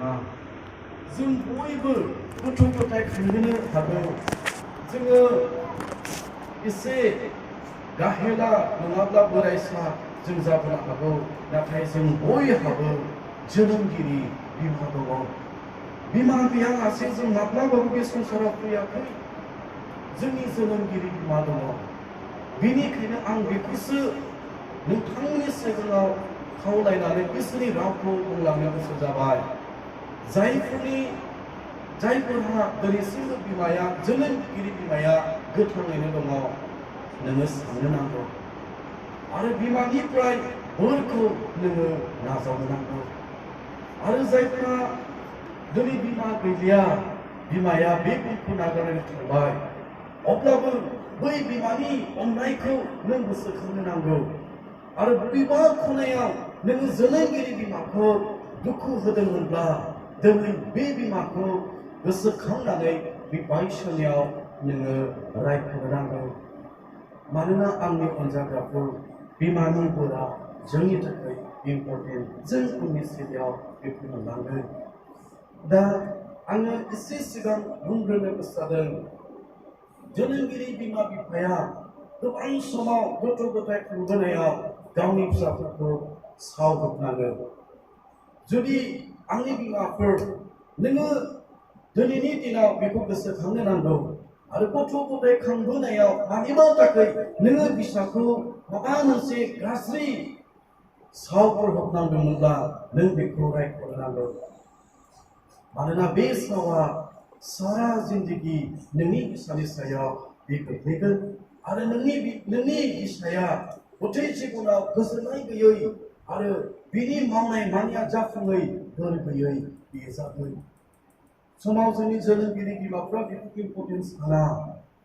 नङा जों बयबो गथ' गथाय खांहोनो हागौ जोङो एसे गाहेला नङाब्ला बोरायसा जों जाबोनो हागौ नाथाय जों बयहाबो जोनोमगिरि बिमा दङ बिमा गैयालासे जों माब्लाबाबो बे संसाराव फैयाखै जोंनि जोनोमगिरि बिमा दङ बेनिखायनो आं बेखौसो नोंथांमोननि सिगाङाव खावलायनानै इसोरनि रावखौ बुंलांनो गोसो जाबाय जायफोरहा दिनैसिमबो बिमाया जोनोमगिरि बिमाया गोथाङैनो दङ नोङो साननो नांगौ आरो बिमानिफ्राय बोरखौ नोङो नाजावनो नांगौ आरो जायफोरा दिनै बिमा गैलिया बिमाया बे बुहुमखौ नागारनानै थांबाय अब्लाबो बै बिमानि अननायखौ नों गोसोखांनो नांगौ आरो बबेबा खनायाव नोङो जोनोमगिरि बिमाखौ दुखु होदोंमोनब्ला दिनै बे बिमाखौ गोसोखांनानै बे बायसनायाव नोङो रायखांनो नांगौ मानोना आंनि अनजाग्राफोर बिमानि बोरा जोंनि थाखाय इम्परटेन्ट जों उननि सिरियाव बेखौ मोनलांगोन दा आङो एसे सिगां बुंग्रोनो गोसो जादों जोनोमगिरि बिमा बिफाया गोबां समाव गथ' गथाय खांबोनायाव गावनि फिसाफोरखौ सावहोनाङो जुदि आंनि बिमाफोर नोङो दिनैनि दिनाव बेखौ गोसोखांनो नांगौ आरो गथ' गथाय खांबोनायाव मानिबा थाखाय नोङो फिसाखौ माबा मोनसे गाज्रि सावफोर होनांदोंमोनब्ला नों बेखौ रायखांनो नांगौ मानोना बे सावा सारा जिन्दगी नोंनि फिसानि सायाव बे गोग्लैगोन आरो नोंनि फिसाया गथै जिबनाव गोजोननाय गैयै आरो बिनि मावनाय मानिया जाफुङै बोर गैयै बेयो जागोन समाव जोंनि जोनोमगिरि बिमाफ्रा बेखौ इम्परटेन्स साना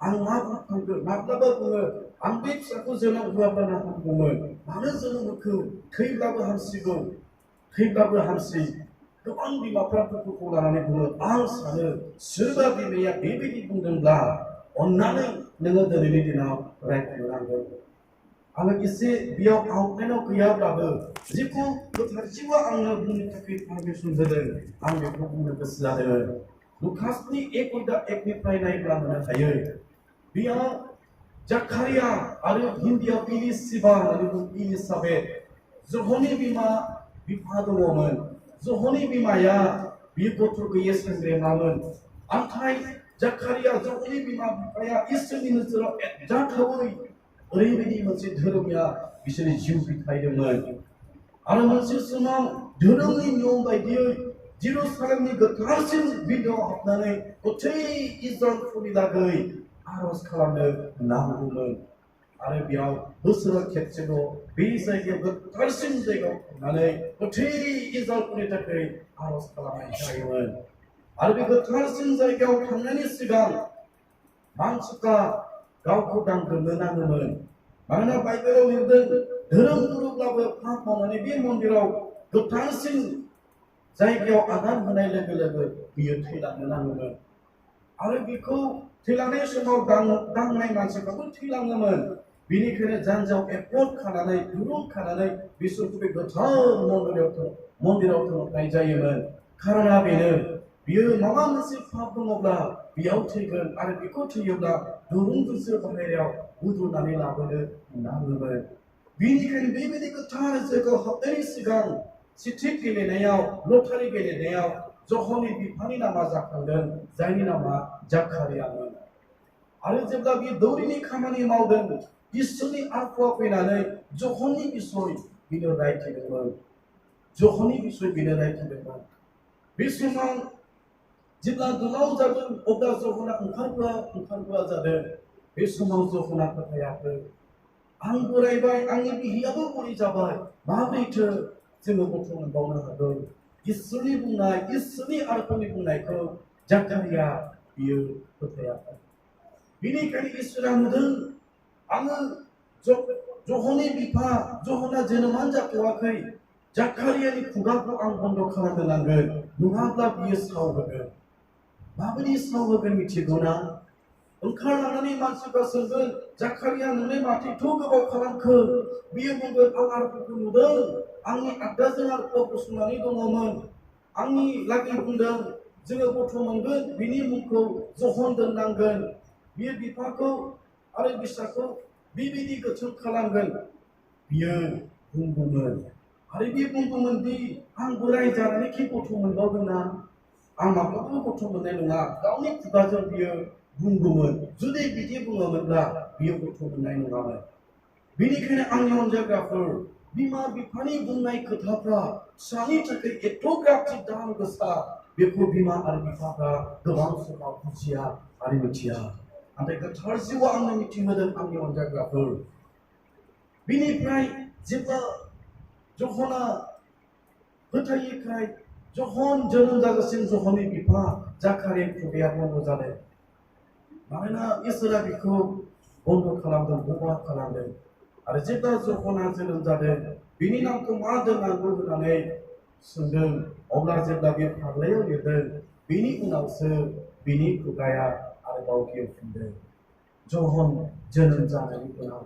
आं मा बुंखांगोन माब्लाबा बुङो आं बे फिसाखौ जोनोम होआब्लानो हामगौमोन मानो जोनोम होखो थैब्लाबो हामसिगौ थैब्लाबो हामसि गोबां बिमाफ्रा दुखुखौ लानानै बुङो आं सानो सोरबा बिमाया बेबायदि बुंदोंब्ला अन्नानै नोङो दिनैनि दिनाव रायखांनो नांगोन आङो एसे बेयाव आउटलाइनाव गैयाब्लाबो जिखौ गोथार जिउआ आंनो बुंनो थाखाय पारमिसन होदों आं बेखौ बुंनो गोसो जादों लुकासनि 1:1निफ्राय नायब्ला मोननो हायो बेयाव जाकारिया आरो हिन्दीयाव इलिसाबेथ जहनि बिफा दङमोन जहनि बिमाया बे गथ' गैयै सेंग्रेमामोन नाथाय जाकारिया जहनि बिमा बिफाया इसोरनि नोजोराव जाथावै ओरैबायदि मोनसे धोरोमया बिसोरनि जिउ बिथायदोंमोन आरो मोनसे समाव धोरोमनि नियम बायदियै जेरुसालेमनि गोथारसिन बिन्दोआव हाबनानै गथै इजराइलफोरनि लागै आरज खालामनो नांगौमोन आरो बेयाव बोसोराव खेबसेल' बे जायगायाव गोथारसिन जायगायाव थांनानै गथै इजराइलफोरनि थाखाय आरज खालामनाय जायोमोन आरो बे गोथारसिन जायगायाव थांनायनि सिगां मानसिफ्रा गावखौ दांग्रोमनो नाङोमोन मानोना बाइबेलाव लिरदों धोरोम गुरुब्लाबो पाप मावनानै बे मन्दिराव गोथारसिन जायगायाव आगान होनाय लोगो लोगो बियो थैलांनो नाङोमोन आरो बेखौ थैलांनाय समाव दांनाय मानसिफ्राबो थैलाङोमोन बेनिखायनो जानजियाव एफर्ट खानानै दुरुं खानानै बिसोरखौ बे गोथार मन्दिराव थांनाय जायोमोन खारना बेनो बियो माबा मोनसे पाप दङब्ला बेयाव थैगोन आरो बेखौ थैयोब्ला दुरुंजोंसो बाहेरायाव उदुनानै लाबोनो नाङोमोन बेनिखायनो बेबायदि गोथार जायगायाव हाबनायनि सिगां सिथिक गेलेनायाव लटारि गेलेनायाव जहनि बिफानि नामा जाखांदों जायनि नामा जाकारियामोन आरो जेब्ला बे दौरिनि खामानि मावदों इसोरनि आत्माया फैनानै जहनि बिसय बिनो रायथिदोंमोन जहनि बिसय बिनो रायथिदोंमोन बे समाव जेब्ला गोलाव जादों अब्ला जहना ओंखारबोआ जादों बे समाव जहना फोथायाखै आं बोरायबाय आंनि बिहियाबो बुरि जाबाय माब्रैथो जोङो गथ' मोनबावनो हागौ इसोरनि बुंनाय इसोरनि आत्मानि बुंनायखौ जाकारिया बियो फोथायाखै बेनिखायनो इसोरा नुदों आङो जहनि बिफा जहना जोनोमानो जाथ'वाखै जाकारियानि खुगाखौ आं बन्द खालामनो नांगोन नङाब्ला बियो सावहोगोन माबायदि सावहोगोन मिथिगौ ना ओंखारलांनानै मानसिफ्रा सोंगोन जाकारिया नोंलाय माथो एथ' गोबाव खालामखो बियो बुंगोन आं आरफोरखौ नुदों आंनि आगदाजों आरफोर गसंनानै दङमोन आंनि लागि बुंदों जोङो गथ' मोनगोन बिनि मुंखौ जहन दोननांगोन बियो बिफाखौ आरो बिसाखौ बेबायदि गोथों खालामगोन बियो बुंगौमोन आरो बियो बुंगौमोन दि आं बोराय जानानै खि गथ' मोनबावगोन ना आं माब्लाबाबो गथ' मोननाय नङा गावनि खुगाजों बियो बुंगौमोन जुदि बिदि बुङोमोनब्ला बियो गथ' मोननाय नङामोन बेनिखायनो आंनि अनजायग्राफोर बिमा बिफानि बुंनाय खोथाफ्रा फिसानि थाखाय एथ'ग्राब दाम गोसा बेखौ बिमा आरो बिफाफ्रा गोबां समाव बुजिया आरो मिथिया नाथाय गोथार जिउआ आंनो मिथिहोदों आंनि अनजायग्राफोर बिनिफ्राय जेब्ला जहना फोथायैखाय जहन जोनोम जाजासिम जहननि बिफा जाखारि खुगाया बन्द जादों मानोना इसोरा बिखौ बन्द खालामदों बबा खालामदों आरो जेब्ला जहना जोनोम जादों बिनि नामखौ मा दोननांगौ होननानै सोंदों अब्ला जेब्ला बे फाग्लायाव लिरदों बिनि उनावसो बिनि खुगाया आरोबाव गेवफिनदों जहन जोनोम जानायनि उनाव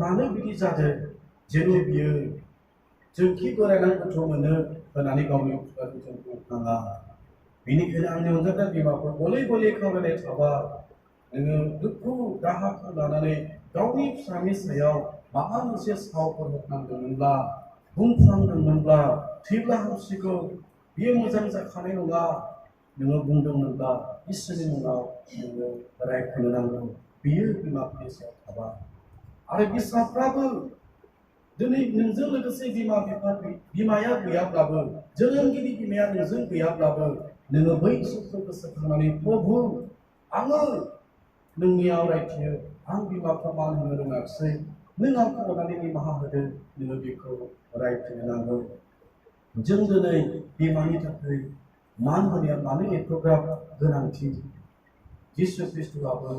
मानो बिदि जादों जेन' बियो जोंखि बोरायनानै गथ' मोनो होननानै गावनि खुगाजों जों बुंनाङा बेनिखायनो आंनि अनजाग्रा बिमाफोर गले गले खावलायनाय थाबा नोङो दुखु दाहाखौ लानानै गावनि फिसानि सायाव माबा मोनसे सावफोर होनांदोंमोनब्ला बुंफ्लांदोंमोनब्ला थैब्ला हामसिगौ बियो मोजां जाखानाय नङा नोङो बुंदोंमोनब्ला इसोरनि मुङाव नोङो रायखोनो नांगौ बियो बिमाफोरनि सायाव थाबा आरो बिसाफ्राबो दिनै नोंजों लोगोसे बिमाया गैयाब्लाबो जोनोमगिरि बिमाया नोंजों गैयाब्लाबो नोङो बै समखौ गोसोखांनानै प्रभु आङो नोंनियाव रायथियो आं बिमाखौ मान होनो रोङाखिसै नों आंखौ अननानै निमाहा होदो नोङो बेखौ रायथिनो नांगौ जों दिनै बिमानि थाखाय मान होनाया मानो एथ'ग्राब गोनांथि जिसु ख्रिस्ट'आबो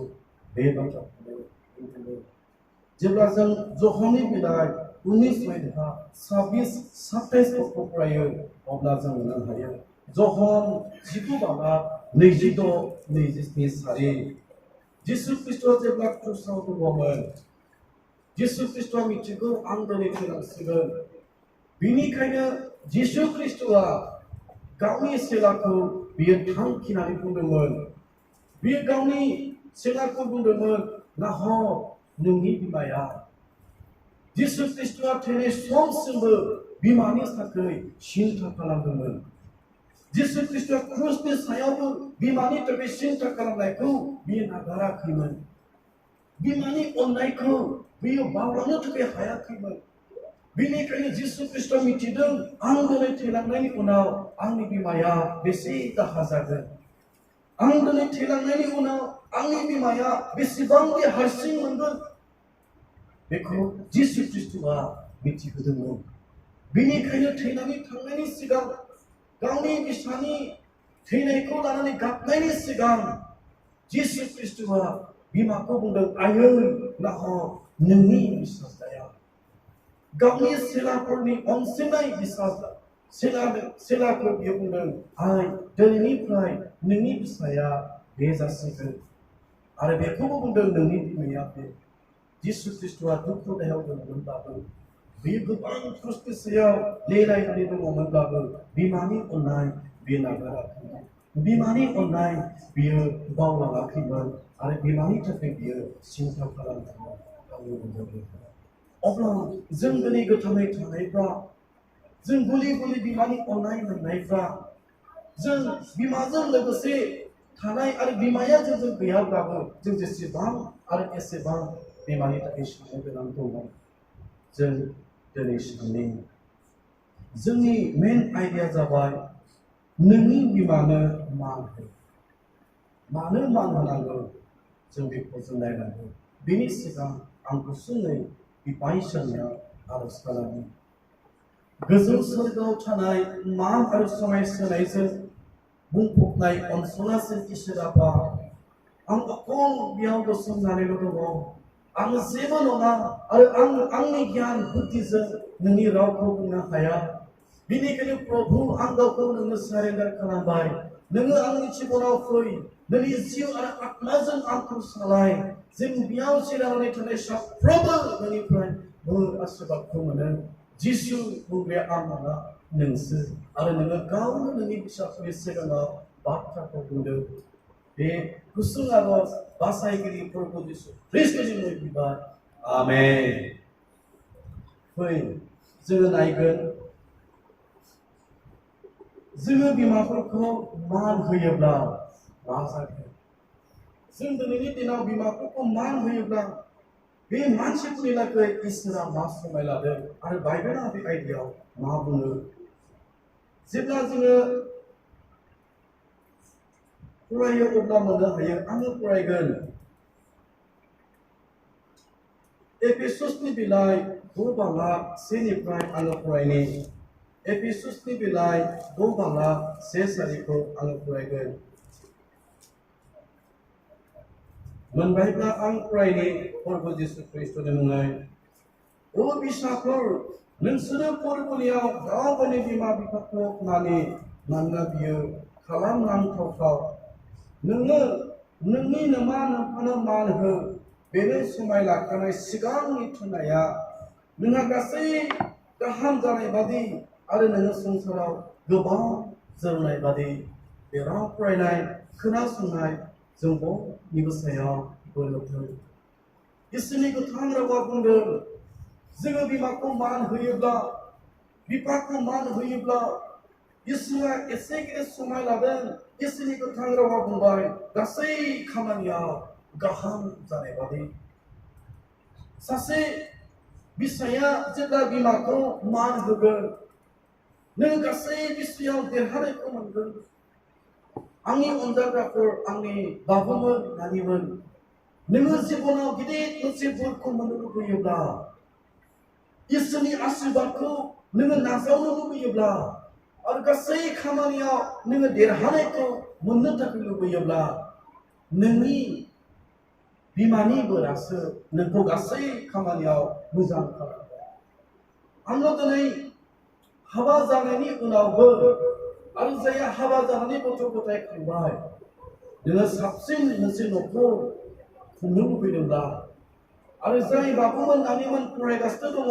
बे बाथ्राखौनो बुंदों जेब्ला जों जहननि बिलाइ 19:26-27 पदखौ फरायो अब्ला जों मोननो हायो जहन 19:26-27 सारि जिसु ख्रिस्ट'आ जेब्ला क्रुसाव दङमोन जिसु ख्रिस्ट'आ मिथिगौ आं दिनै थैलांसिगोन बिनिखायनो जिसु ख्रिस्ट'आ गावनि सेलाखौ बियो थांखिनानै बुंदोंमोन बियो गावनि सेलाखौ बुंदोंमोन नाहर नोंनि बिमाया जिसु ख्रिस्ट'आ थैनाय समसिमबो बिमानि थाखाय सिन्था खालामदोंमोन जिसु ख्रिस्ट'आ क्रुसनि सायावबो बिमानि थाखाय सिन्था खालामनायखौ बियो नागाराखैमोन बिमानि अननायखौ बियो बावलांनो थाखाय हायाखैमोन बेनिखायनो जिसु ख्रिस्ट'आ मिथिदों आं दिनै थैलांनायनि उनाव आंनि बिमाया बेसे दाहा जागोन आं दिनै थैलांनायनि उनाव आंनि बिमाया बेसेबांदि हारसिं मोनगोन बेखौ जिसु ख्रिस्ट'आ मिथिहोदोंमोन बेनिखायनो थैनानै थांनायनि सिगां गावनि बिसानि थैनायखौ लानानै गाबनायनि सिगां जिसु ख्रिस्ट'आ बिमाखौ बुंदों आयै नाहर नोंनि बिसाया गावनि सेलाफोरनि अनसिनाय बिसास सेलाखौ बियो बुंदों आइ दिनैनिफ्राय नोंनि बिसाया बे जासिगोन आरो बेखौबो बुंदों नोंनि बिमाया बे जिसु ख्रिस्ट'आ दुखु दाहायाव दंमोनब्लाबो बियो गोबां क्रुसनि सायाव लेलायनानै दङमोनब्लाबो बिमानि अननाय बियो नागाराखैमोन बिमानि अननाय बियो बावलाङाखैमोन आरो बिमानि थाखाय बियो सिन्था खालामदोंमोन गावनि अनजायफोरखौ अब्ला जों दिनै गोथाङै थानायफ्रा जों गुलि गुलि बिमानि अननाय मोननायफ्रा जों बिमाजों लोगोसे थानाय आरो बिमाया जोंजों गैयाब्लाबो जों जेसेबां आरो एसेबां बिमानि थाखाय साननो गोनां दङ जों दिनै साननि जोंनि मेन आयदाया जाबाय नोंनि बिमानो मान हो मानो मान होनांगौ जों बेखौ जों नायनांगौ बेनि सिगां आं गुसुङै बिबायसनियाव आरज खालामो गोजौ सोरगोआव थानाय मान आरो समायसोनायजों बुंफबनाय अनसुलासिन इसोर आफा आं अखल बेयाव गसंनानैल' दङ आं जेबो नङा आरो आंनि गियान बुद्धिजों नोंनि रावखौ बुंनो हाया बेनिखायनो प्रभु आं गावखौ नोंनो सारेन्डार खालामबाय नोङो आंनि जिबनाव फै नोंनि जिउ आरो आत्माजों आंखौ सालाय जों बेयाव जिरायनानै थानाय साफ्रोमबो नोंनिफ्राय बोर आशीर्बादखौ मोनो जिसु बुंग्राया आं नङा नोंसो आरो नोङो गावनो नोंनि फिसाफोरनि सिगाङाव बाथ्राखौ बुंदों बे गुसुं आरज बासायगिरि प्रभु जिसु ख्रीष्टनि मुङै बिबार आमेन फै जोङो नायगोन जोङो बिमाफोरखौ मान होयोब्ला मा जागोन जों दिनैनि दिनाव बिमाफोरखौ मान होयोब्ला बे मानसिफोरनि लागै इसोरा मा समाय लादों आरो बाइबेला बे आयदायाव मा बुङो जेब्ला जोङो फरायो अब्ला मोननो हायो आङो फरायगोन एफेससनि बिलाइ 2 बाहाग 1 निफ्राय आङो फरायनि एफेससनि बिलाइ 2 बाहाग 1 सारिखौ आङो फरायगोन मोनबायब्ला आं फरायनि प्रभु जिसु ख्रीष्टनि मुङै ओ बिसाफोर नोंसोरो फोरबोनियाव गावनि बिमा बिफाखौ मानि मानोना बियो खालामनांथाव नोङो नोंनि नमा नोंफानो मान हो बेनो समाय लाखानाय सिगांनि थुननाया नोंहा गासै गाहाम जानाय बादि आरो नोङो संसाराव गोबां जोरनाय बादि बे राव फरायनाय खोनासंनाय जों बयनिबो सायाव बोरथों इसोरनि गोथां रावा बुंदों जोङो बिमाखौ मान होयोब्ला बिफाखौ मान होयोब्ला इसोरा एसे गिदिर समाय लादों इसोरनि गोथां रावा बुंबाय गासै खामानियाव गाहाम जानाय बादि सासे बिसाया जेब्ला बिमाखौ मान होगोन नों गासै बिसायाव देरहानायखौ मोनगोन आंनि अनजाग्राफोर आंनि बाबुमोन नानिमोन नोङो जिबनाव गिदिर मोनसे बोरखौ मोननो लुबैयोब्ला इसोरनि आशीर्बादखौ नोङो नाजावनो लुबैयोब्ला आरो गासै खामानियाव नोङो देरहानायखौ मोननो थाखाय लुबैयोब्ला नोंनि बिमानि बोरासो नोंखौ गासै खामानियाव मोजां खालामो आङो दिनै हाबा जानायनि उनावबो आरो जायहा हाबा जानानै गथ' गथाय खांबाय नोङो साबसिन मोनसे न'खर खुंनो लुबैदोंब्ला आरो जाय बाबुमोन नानिमोन फरायगासिनो दङ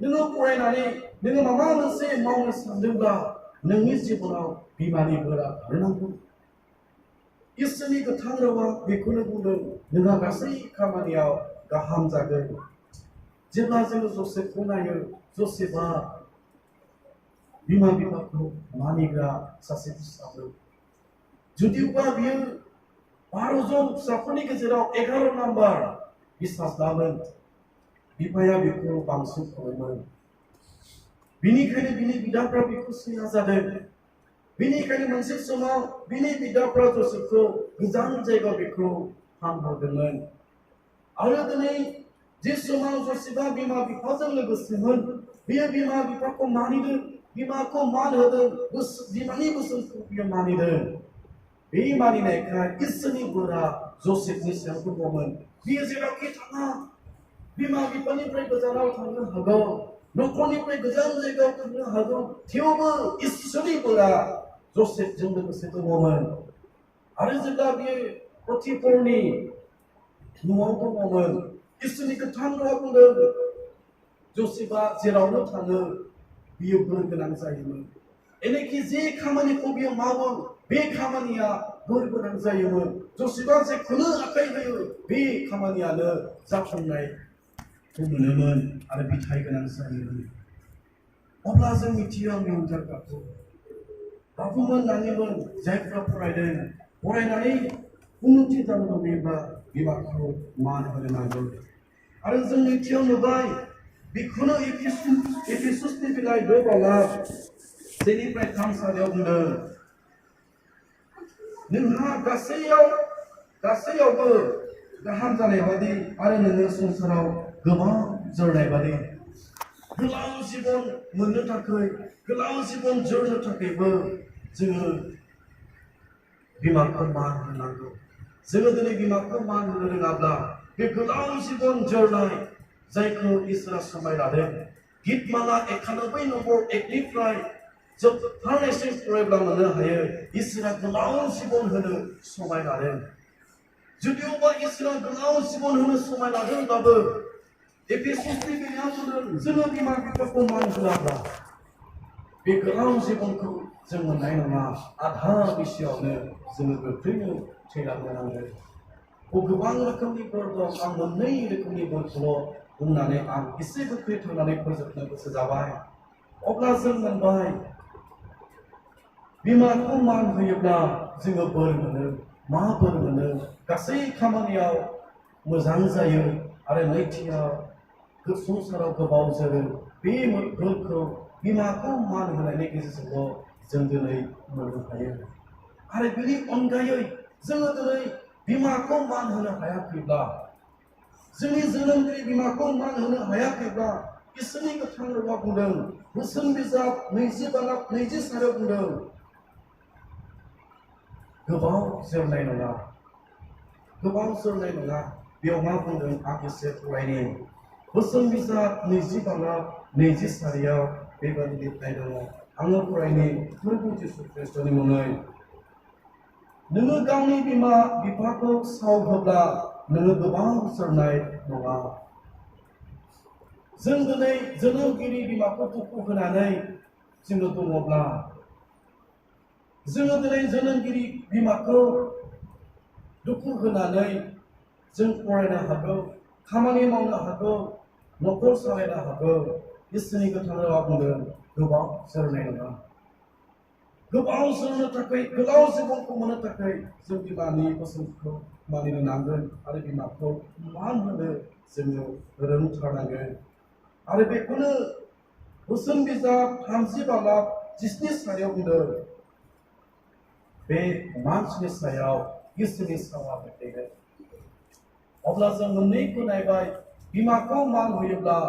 नोङो फरायनानै नोङो माबा मोनसे मावनो सानदोंब्ला नोंनि जिबनाव बिमानि बोरा थानांगौ इसोरनि गोथां रावा बेखौनो बुंदों नोंहा गासै खामानियाव गाहाम जागोन जेब्ला जोङो जसेफखौ नायो जसेफआ बिमा बिफाखौ मानिग्रा सासे फिसामोन जुदिबा बियो 12 जन फिसाफोरनि गेजेराव 11 नाम्बार बिसास्लामोन बिफाया बेखौ बांसिन खालामोन बिनिखायनो बिनि बिदाफ्रा बेखौ सैया जादों बिनिखायनो मोनसे समाव बिनि बिदाफ्रा जसेफखौ गोजान जायगायाव बेखौ फानहरदोंमोन आरो दिनै जे समाव जसेफआ बिमा बिफाजों लोगोसेमोन बियो बिमा बिफाखौ मानिदों बिमाखौ मान होदों बिमानि बोसोनखौ बियो मानिदों बे मानिनायखाय इसोरनि बोरा जसेफनि सायाव दङमोन बियो जेरावखि थाङा बिमा बिफानिफ्राय गोजानाव थांनो हागौ न'खरनिफ्राय गोजान जायगायाव थांनो हागौ थेवबो इसोरनि बोरा जसेफजों लोगोसे दङमोन आरो जेब्ला बियो पटिफरनि न'आव दङमोन इसोरनि गोथां रावा बुंदों जसेफआ जेरावनो थाङो बियो बोर गोनां जायोमोन एनेखि जे खामानिखौ बियो मावो बे खामानिया बोर गोनां जायोमोन जसेफआ जेखौनो आखाइ होयो बे खामानियानो जाफुंनायखौ मोनोमोन आरो बिथाइ गोनां जायोमोन अब्ला जों मिथियो आंनि अनजाग्राखौ बाबुमोन नानिमोन जायफ्रा फरायनानै उन्नति जानो लुबैयोब्ला बिमाखौ मान होनो नांगौ आरो जों मिथियाव नुबाय बेखौनो एफेससनि बिलाइ 2 बाहाग 1 निफ्राय 3 सारियाव बुंदों नोंहा गासैयावबो गाहाम जानाय बादि आरो नोङो संसाराव गोबां जोरनाय बादि गोलाव जिबन मोननो थाखाय गोलाव जिबन जोरनो थाखायबो जोङो बिमाखौ मान होनांगौ जोङो दिनै बिमाखौ मान होनो रोङाब्ला बे गोलाव जिबन जोरनाय जायखौ इसोरा समाय लादों गितमाला 91 नम्बर 1 निफ्राय जोबथारनायसिम फरायब्ला मोननो हायो इसोरा गोलाव जिबन होनो समाय लादों जुदिअबा इसोरा गोलाव जिबन होनो समाय लादोंब्लाबो एफेससनि बेलायाव बुंदों जोङो बिमा बिफाखौ मान होआब्ला बे गोलाव जिबनखौ जों मोननाय नङा आधा बैसोआवनो जोङो गोख्रैनो थैलांनो नांगोन गोबां रोखोमनि बोर दं आं मोननै रोखोमनि बोरखौल' बुंनानै आं एसे गोख्रै थांनानै फोजोबनो गोसो जाबाय अब्ला जों मोनबाय बिमाखौ मान होयोब्ला जोङो बोर मोनो मा बोर मोनो गासै खामानियाव मोजां जायो आरो नैथियाव संसाराव गोबाव जोरो बे बोरखौ बिमाखौ मान होनायनि गेजेरजोंल' जों दिनै मोननो हायो आरो बेनि अनगायै जोङो दिनै बिमाखौ मान होनो हायाखैब्ला जोंनि जोनोमगिरि बिमाखौ मान होनो हायाखैब्ला इसोरनि गोथां रावा बुंदों बोसोन बिजाब 20 बुंदों गोबाव जोरनाय नङा बेयाव मा बुंदों आं एसे फरायनि बोसोन बिजाब 20 बेबादि लिरनाय दङ आङो फरायनि प्रभु जिसु ख्रीष्टनि मुङै नोङो गावनि बिमा बिफाखौ सावहोब्ला नोङो गोबां जोरनाय नङा जों दिनै जोनोमगिरि बिमाखौ दुखु होनानै जोङो दङब्ला जोङो दिनै जोनोमगिरि बिमाखौ दुखु होनानै जों फरायनो हागौ खामानि मावनो हागौ न'खर सालायनो हागौ इसोरनि गोथां रावा बुंदों गोबां जोरनाय नङा गोबाव जोरनो थाखाय गोलाव जिबनखौ मोननो थाखाय जों बिमानि बोसोनखौ मानिनो नांगोन आरो बिमाखौ मान होनो जोङो रोंथारनांगोन आरो बेखौनो बोसोन बिजाब 30:17 बुंदों बे मानसिनि सायाव इसोरनि सावा गोग्लैगोन अब्ला जों मोननैखौ नायबाय बिमाखौ मान होयोब्ला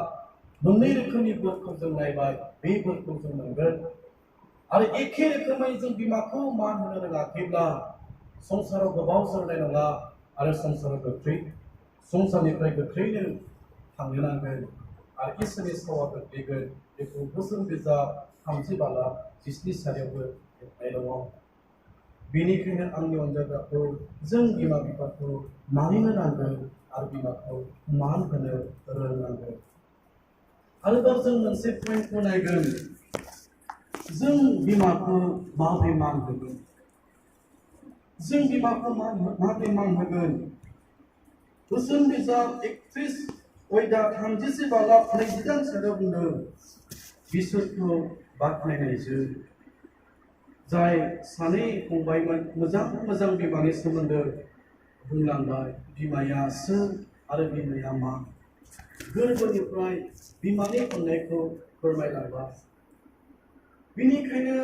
मोननै रोखोमनि बोरखौ जों नायबाय बे बोरखौ जों मोनगोन आरो एखे रोखोमै जों बिमाखौ मान होनो रोङाखैब्ला संसाराव गोबाव जोरनाय नङा आरो संसारनिफ्राय गोख्रैनो थांनो नांगोन आरो इसोरनि सावा गोग्लैगोन बेखौ बोसोन बिजाब 30:17 लिरनाय दङ बेनिखायनो आंनि अनजाग्राखौ जों बिमा बिफाखौ मानिनो नांगोन आरो बिमाखौ मान होनो रोंनांगोन आरोबाव जों मोनसे पइन्टखौ नायगोन जों बिमाखौ माबोरै मान होगोन जों बिमाखौ माबोरै मान होगोन बोसोन बिजाब 31:30 बुंदों बिसोरखौ बाख्नायनायजों जाय सानै फंबायमोन मोजां बिमानि सोमोन्दो बुंलांबाय बिमाया सोर आरो बिमाया मा गोरबोनिफ्राय बिमानि अननायखौ फोरमायलांबाय बेनिखायनो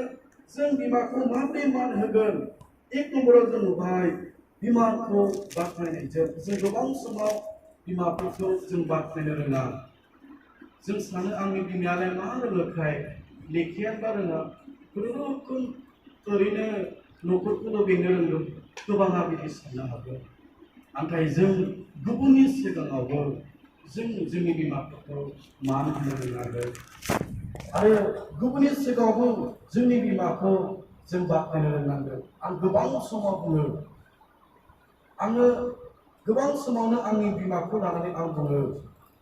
जों बिमाखौ माबोरै मान होगोन एक नम्बराव जों नुबाय बिमाखौ बाख्नायनायजों जों गोबां समाव बिमाफोरखौ जों बाख्नायनो रोङा जों सानो आंनि बिमायालाय मा रोङोखाय लेखायाबा रोङा खुनुरुखुम ओरैनो न'खरखौल' बेंनो रोंगौ गोबाङा बिदि साननो हागौ नाथाय जों गुबुननि सिगाङावबो जोंनि बिमाफोरखौ मान होनो रोंनांगोन आरो गुबुननि सिगाङावबो जोंनि बिमाखौ जों बाख्नायनो रोंनांगोन आं गोबां समाव बुङो आङो गोबां समावनो आंनि बिमाखौ लानानै आं बुङो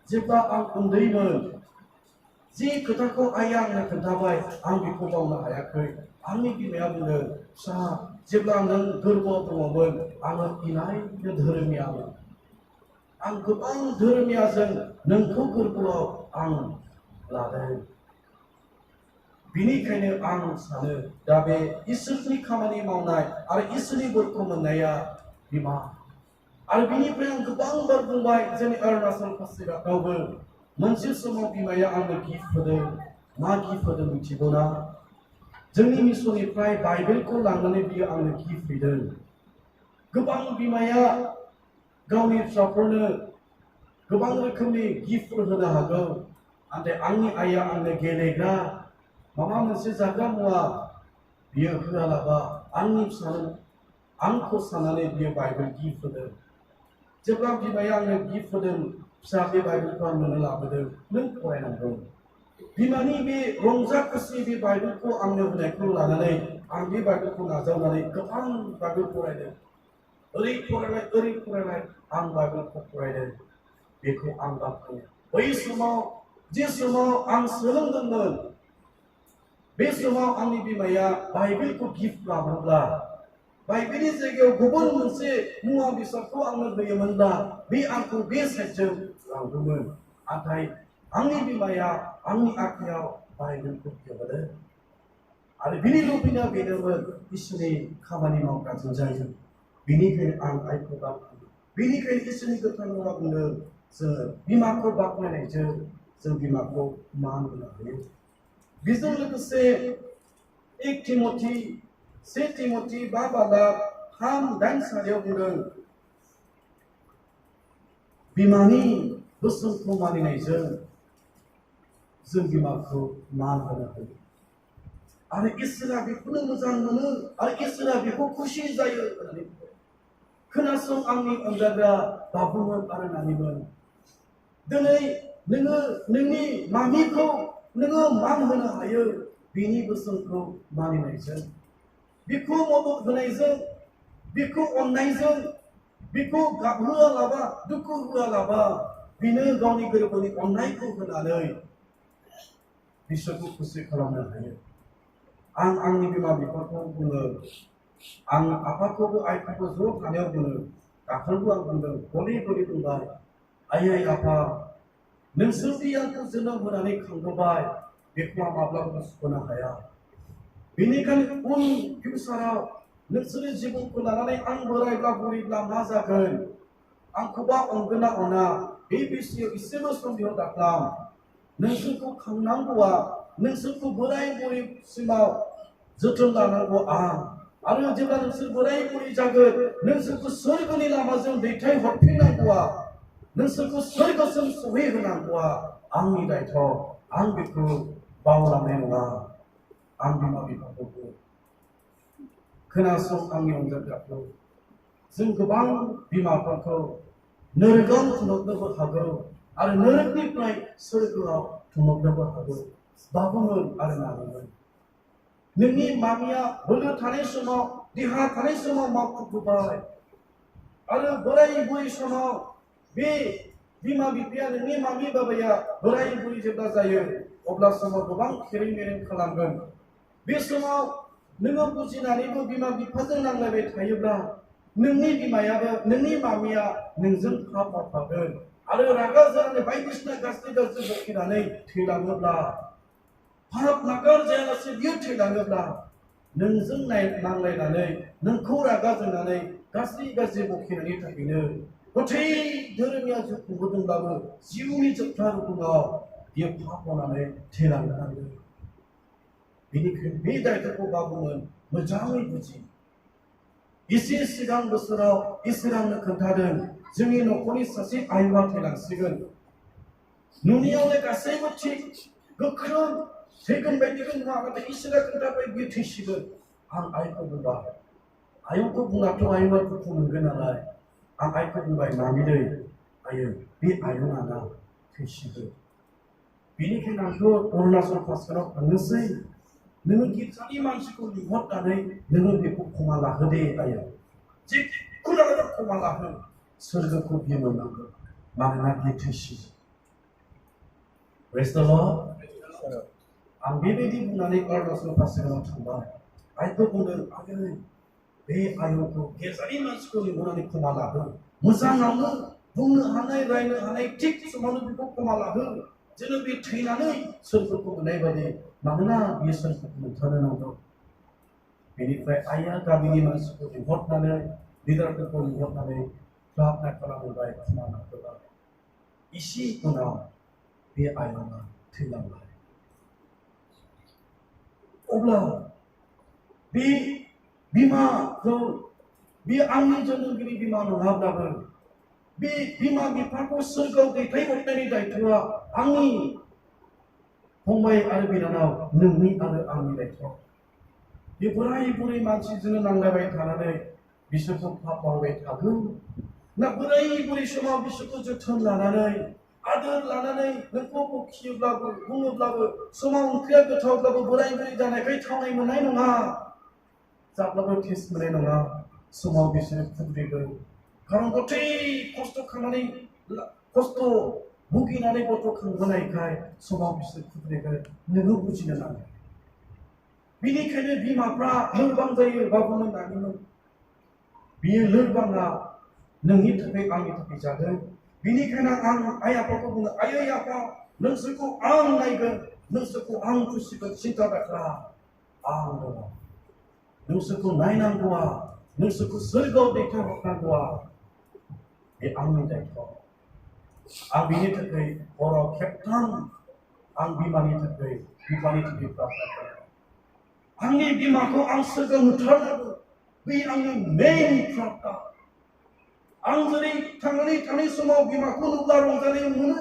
जेब्ला आं उन्दैमोन जि खोथाखौ आइया आंनो खोन्थाबाय आं बेखौ बावनो हायाखै आंनि बिमाया बुङो फिसा जेब्ला नों गोरबोआव दङमोन आङो इनायनो धोरोमियामोन आं गोबां धोरोमियाजों नोंखौ गोरबोआव आं लादों बिनिखायनो आं सानो दा बे इसोरनि खामानि मावनाय आरो इसोरनि बोरखौ मोननाया बिमा आरो बिनिफ्राय आं गोबां बार बुंबाय जोंनि अरुणाचल पासिघाटआवबो मोनसे समाव बिमाया आंनो गिफ्ट होदों मा गिफ्ट होदों मिथिगौ ना जोंनि मिसननिफ्राय बाइबेलखौ लांनानै बियो आंनो गिफ्ट होदों गोबां बिमाया गावनि फिसाफोरनो गोबां रोखोमनि गिफ्टफोर होनो हागौ नाथाय आंनि आइया आंनो गेलेग्रा माबा मोनसे जाग्रा मुवा बियो होआलाबा आंनि फिसानो आंखौ साननानै बियो बाइबेल गिफ्ट होदों जेब्ला बिमाया आंनो गिफ्ट होदों फिसा बे बाइबेलखौ आं नोंनो लाबोदों नों फरायनांगौ बिमानि बे रंजा खुसि बे बाइबेलखौ आंनो होनायखौ लानानै आं बे बाइबेलखौ नाजावनानै गोबां बाइबेल फरायदों ओरै फरायनाय आं बाइबेलखौ फरायदों बेखौ आं बाख्नायो बै समाव जे समाव आं सोलोंदोंमोन बे समाव आंनि बिमाया बाइबेलखौ गिफ्ट लाबोब्ला बाइबेलनि जायगायाव गुबुन मोनसे मुवा बेसादखौ आंनो होयोमोनब्ला बे आंखौ बे साइडजों लांदोंमोन नाथाय आंनि बिमाया आंनि आखायाव बाइबेलखौ होबोदों आरो बिनि लुबैनाया बेनोमोन इसोरनि खामानि मावग्राजों जायो बेनिखायनो आं आइखौ बाख्नायो बेनिखायनो इसोरनि गोथार रावा बुंदों जोङो बिमाखौ बाख्नायनायजों जों बिमाखौ मान होनो हायो बेजों लोगोसे 1 तिमथि 5 बालाक 3:8 सारियाव बुंदों बिमानि बोसोनखौ मानिनायजों जों बिमाखौ मान होनो हायो आरो इसोरा बेखौनो मोजां मोनो आरो इसोरा बेखौ खुसि जायो होननानै खोनासं आंनि अनजाग्रा बाबुमोन आरो नानिमोन दिनै नोङो नोंनि मामिखौ नोङो मान होनो हायो बिनि बोसोनखौ मानिनायजों बिखौ मदद होनायजों बिखौ अननायजों बिखौ गाबहोआलाबा दुखु होआलाबा बिनो गावनि गोरबोनि अननायखौ होनानै बिसोरखौ खुसि खालामनो हायो आं आंनि बिमा बिफाखौ बुङो आं आफाखौबो आइखौबो ज' थानायाव बुङो दाखालिबो आं बुंदों गले गले बुंबाय आइ आफा नोंसोरदि आंखौ जोनोम होनानै खांबोबाय बेखौ आं माब्लाबा सुख'नो हाया बेनिखायनो उन फिउचाराव नोंसोरनि जिबनखौ लानानै आं बोरायब्ला बुरैब्ला मा जागोन आंखौबा अनगोन ना अना बे बिसयाव एसेबो सन्देह दाखालाम नोंसोरखौ खांनांगौआ नोंसोरखौ बोराय बुरैसिमाव जोथोन लानांगौ आं आरो जेब्ला नोंसोर बोराय बुरै जागोन नोंसोरखौ सोरगोनि लामाजों दैथायहरफिननांगौआ नोंसोरखौ सोरगोसिम सहैहोनांगौआ आंनि दायथ' आं बेखौ बावलांनाय नङा आं बिमा बिफाखौ खोनासं आंनि अनजाग्राखौ जों गोबां बिमाफोरखौ नोरगाव थुनहरनोबो हागौ आरो नोरगनिफ्राय सोरगोआव थुनहरनोबो हागौ बाबुमोन आरो नानिमोन नोंनि मामिया बोलो थानाय समाव देहा थानाय समाव मावखुबोबाय आरो बोराय बुरै समाव बे बिमा बिफाया नोंनि मामि बाबाया बोराय बुरै जेब्ला जायो अब्ला समाव गोबां खेरें मेरें खालामगोन बे समाव नोङो बुजिनानैबो बिमा बिफाजों नांलायबाय थायोब्ला नोंनि बिमायाबो नोंनि मामिया नोंजों फाप मावफागोन आरो रागा जोंनानै बायदिसिना गाज्रि बखिनानै थैलाङोब्ला फाप नागार जायालासे बियो थैलाङोब्ला नोंजों नांलायनानै नोंखौ रागा जोंनानै गाज्रि बखिनायनि थाखायनो गथै धोरोमिया जिउ खुंबोदोंब्लाबो जिउनि जोबथा रुगुङाव बियो फाप मावनानै थैलांनो नांगोन बेनिखायनो बे दायथ'खौ बाबुमोन मोजाङै बुजि एसे सिगां बोसोराव इसोरानो खोन्थादों जोंनि न'खरनि सासे आइआ थैलांसिगोन नुनायावनो गासैबो थिग गोख्रों थैगोन बायदिखौ नुवा नाथाय इसोरा खोन्थाबाय बियो थैसिगोन आं आइखौ बुंबाय आयंखौ बुङाथ' आयंआ दुखु मोनगोन नालाय आं आइखौ बुंबाय मामिनै आयं बे आयंआ ना थैसिगोन बेनिखायनो आंथ' अरुणाचल पासकाराव थांनोसै नोङो गिर्जानि मानसिखौ लिंहरनानै नोङो बेखौ खमा लाहोदे आयं जिखुनु खमा लाहो सोरगोखौ बियो मोननांगौ मानोना बियो थैसिगोन Praise the Lord. आं बेबायदि बुंनानै अरुणाचल पासकाराव थांबाय आइखौ बुंदों आयै बे आयंखौ गिर्जानि मानसिखौ लिंहरनानै खमा लाहो मोजाङावनो बुंनो हानाय रायनो हानाय थिग समावनो बेखौ खमा लाहो जोङो बे थैनानै सोरगोखौ मोननाय बायदि मानोना बियो सोरगोखौ मोनथारनो नांगौ बेनिफ्राय आइया गामिनि मानसिखौ लिंहरनानै लिडारफोरखौ लिंहरनानै प्रार्थना खालामबाय खमा लाहोबाय इसे उनाव बे आयंआ थैलांबाय अब्ला बे बिमाखौ बे आंनि जोनोमगिरि बिमा नङाब्लाबो बे बिमा बिफाखौ सोरगोआव दैथायहरनायनि दायथ'आ आंनि फंबाय आरो बिनानाव नोंनि आरो आंनि दायथ' बे बोराय बुरै मानसिजों नांलायबाय थानानै बिसोरखौ पाप मावबाय थागोन ना बोराय बुरै समाव बिसोरखौ जोथोन लानानै आदर लानानै नोंखौ बखियोब्लाबो बुङोब्लाबो समाव ओंख्रिया गोथावब्लाबो बोराय बुरै जानायखाय थावनाय मोननाय नङा जाब्लाबो टेस्ट मोननाय नङा समाव बिसोरो खुद्रिगोन खारन गथै खस्थ' खालामनानै खस्थ' भुगिनानै गथ' खांबोनायखाय समाव बिसोर खुद्रिगोन नोङो बुजिनो नांगोन बिनिखायनो बिमाफ्रा लोरबां जायो बाबुमोन दानिमोन बियो लोरबाङा नोंनि थाखाय आंनि थाखाय जागोन बिनिखायनो आं आइ आफाखौ बुङो आयै आफा नोंसोरखौ आं नायगोन नोंसोरखौ आं खुसिगोन सिन्था दाखा आं दङ नोंसोरखौ नायनांगौआ नोंसोरखौ सोरगोआव दैथायहरनांगौआ बे आंनि दायथ' आं बिनि थाखाय हराव खेबथाम आं बिमानि थाखाय प्रार्थना खालामो आंनि बिमाखौ आं सोरगोआव नुथारनांगौ बे आंनि मेइन प्रार्थना आं जेरै थांनानै थानाय समाव बिमाखौ नुब्ला रंजानाय मोनो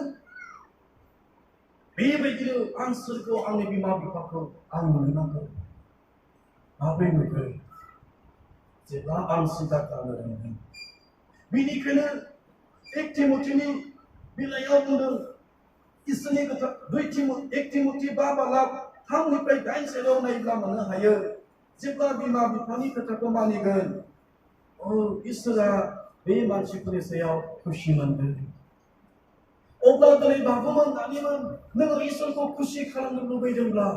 बेबायदिनो आं सोरगोआव आंनि बिमा बिफाखौ आं नुनो नांगौ माब्रै नुगोन जेब्ला आं सिन्था खालामनो रोंगोन बेनिखायनो एक तिमथिनि बिलाइयाव बुंदों इसोरनि खोथा एक तिमथि 5:3 9 सेराव नायब्ला मोननो हायो जेब्ला बिमा बिफानि खोथाखौ मानिगोन इसोरा बे मानसिफोरनि सायाव खुसि मोनगोन अब्ला दिनै बाबुमोन दानिमोन नोङो इसोरखौ खुसि खालामनो लुबैदोंब्ला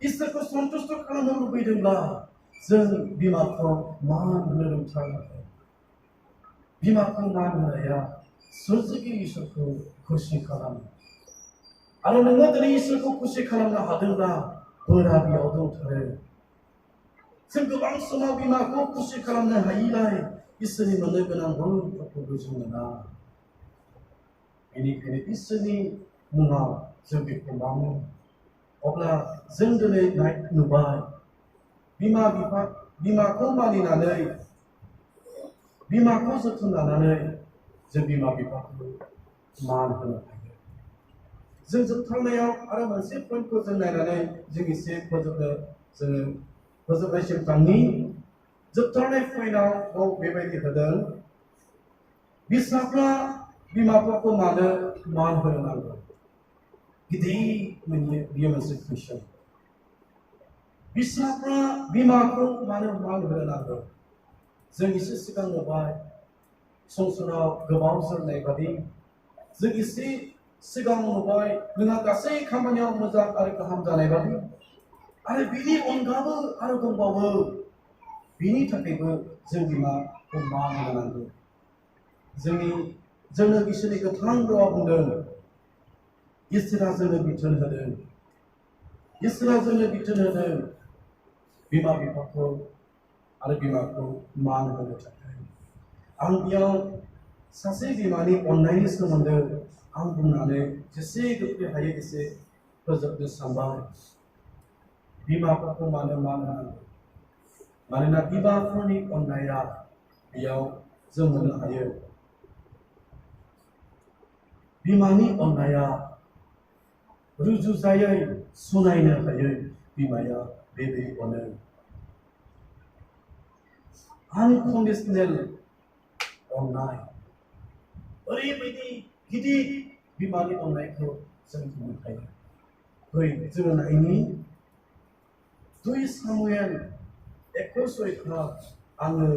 इसोरखौ सन्तुष्ट खालामनो लुबैदोंब्ला जों बिमाखौ मान होनो रोंथारनांगोन बिमाखौ मान होनाया सोरजिगिरि इसोरखौ खुसि खालामो आरो नोङो दिनै इसोरखौ खुसि खालामनो हादोंब्ला बोरा बेयाव दंथारो जों गोबां समाव बिमाखौ खुसि खालामनो हायिलाय इसोरनि मोननो गोनां बोरफोरखौबो जों मोना बेनिखायनो इसोरनि मुङाव जों बेखौ मावो अब्ला जों दिनै नुबाय बिमाखौ मानिनानै बिमाखौ जोथोन लानानै जों बिमा बिफाखौ मान होनो हायो जों जोबथारनायाव आरो मोनसे पइन्टखौ जों नायनानै जों एसे फोजोबनायसिम थांनि जोबथारनाय पइन्टआव बेबायदि होदों बिसाफ्रा बिमा बिफाखौ मानो मान होनो नांगौ गिदिर बियो मोनसे कुइसन बिसाफ्रा बिमाखौ मानो मान होनो नांगौ जों एसे सिगां नुबाय संसाराव गोबाव जोरनाय बादि जों एसे सिगां नुबाय नोंहा गासै खामानियाव मोजां आरो गाहाम जानाय बादि आरो बिनि अनगाबो आरो दंबावो बिनि थाखायबो जों बिमाखौ मान होनो नांगौ जोंनो इसोरनि गोथां रावा बुंदों इसोरा जोंनो बिथोन होदों बिमा बिफाखौ आरो बिमाखौ मान होनो थाखाय आं बेयाव सासे बिमानि अननायनि सोमोन्दै आं बुंनानै जेसे गोख्रै हायो एसे फोजोबनो सानबाय बिमाफोरखौ मानो मान होनांगौ मानोना बिमाफोरनि अननाया बेयाव जों मोननो हायो बिमानि अननाया रुजुजायै सुनायनो हायै बिमाया बेबायदि अनो आनकन्डिशनेल अननाय ओरैबायदि गिदिर बिमानि अननायखौ जों बुंनो हायो फै जोङो नायनि 2 सामुएल 1:6 आङो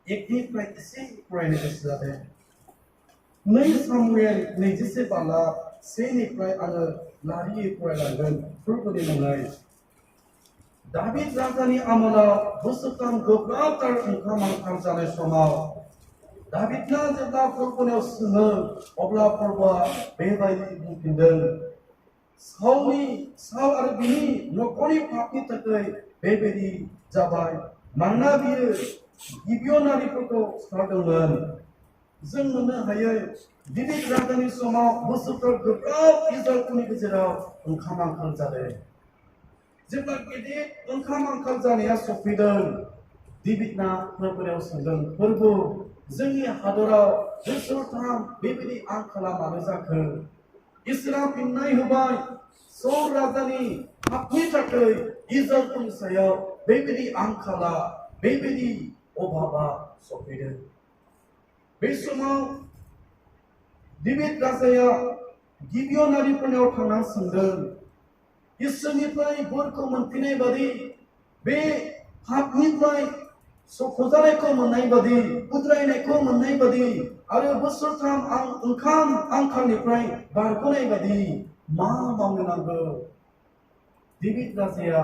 1निफ्राय एसे फरायनो गोसो जादों 2 सामुएल 21:1निफ्राय आङो लारियै फरायलांगोन फोरबोनि मुङै दाबिद राजानि आमोलाव बोसोरथाम गोब्राबथार ओंखाम आंखाल जानाय समाव दाबिदना जेब्ला फोरबोआव सोङो अब्ला फोरबोआ बेबायदि बुंफिनदों साउल आरो बिनि नखरनि पापनि थाखाय बेबायदि जाबाय मानोना बियो गिबियनारिफोरखौ सिथारदोंमोन जों मोननो हायो दाबिद राजानि समाव बोसोरफोर गोब्राब इजराइलफोरनि गेजेराव ओंखाम आंखाल जादों जेब्ला गिदिर ओंखाम आंखाल जानाया सफैदों दाबिदना फोरबोआव सोंदों फोरबो जोंनि हादराव बोसोरथाम बेबायदि आंखाला मानो जाखो इसोरा फिननाय होबाय साउल राजानि पापनि थाखाय इजराइलफोरनि सायाव बेबायदि आंखाला बेबायदि अभाबा सफैदों बे समाव दाबिद राजाया गिबियनारिफोरनाव थांना सोंदों इसोरनिफ्राय बोरखौ मोनफिननाय बादि बे पापनिफ्राय सख'जानायखौ मोननाय बादि उद्रायनायखौ मोननाय बादि आरो बोसोरथाम ओंखाम आंखालनिफ्राय बारग'नाय बादि मा मावनो नांगौ दाबिद राजाया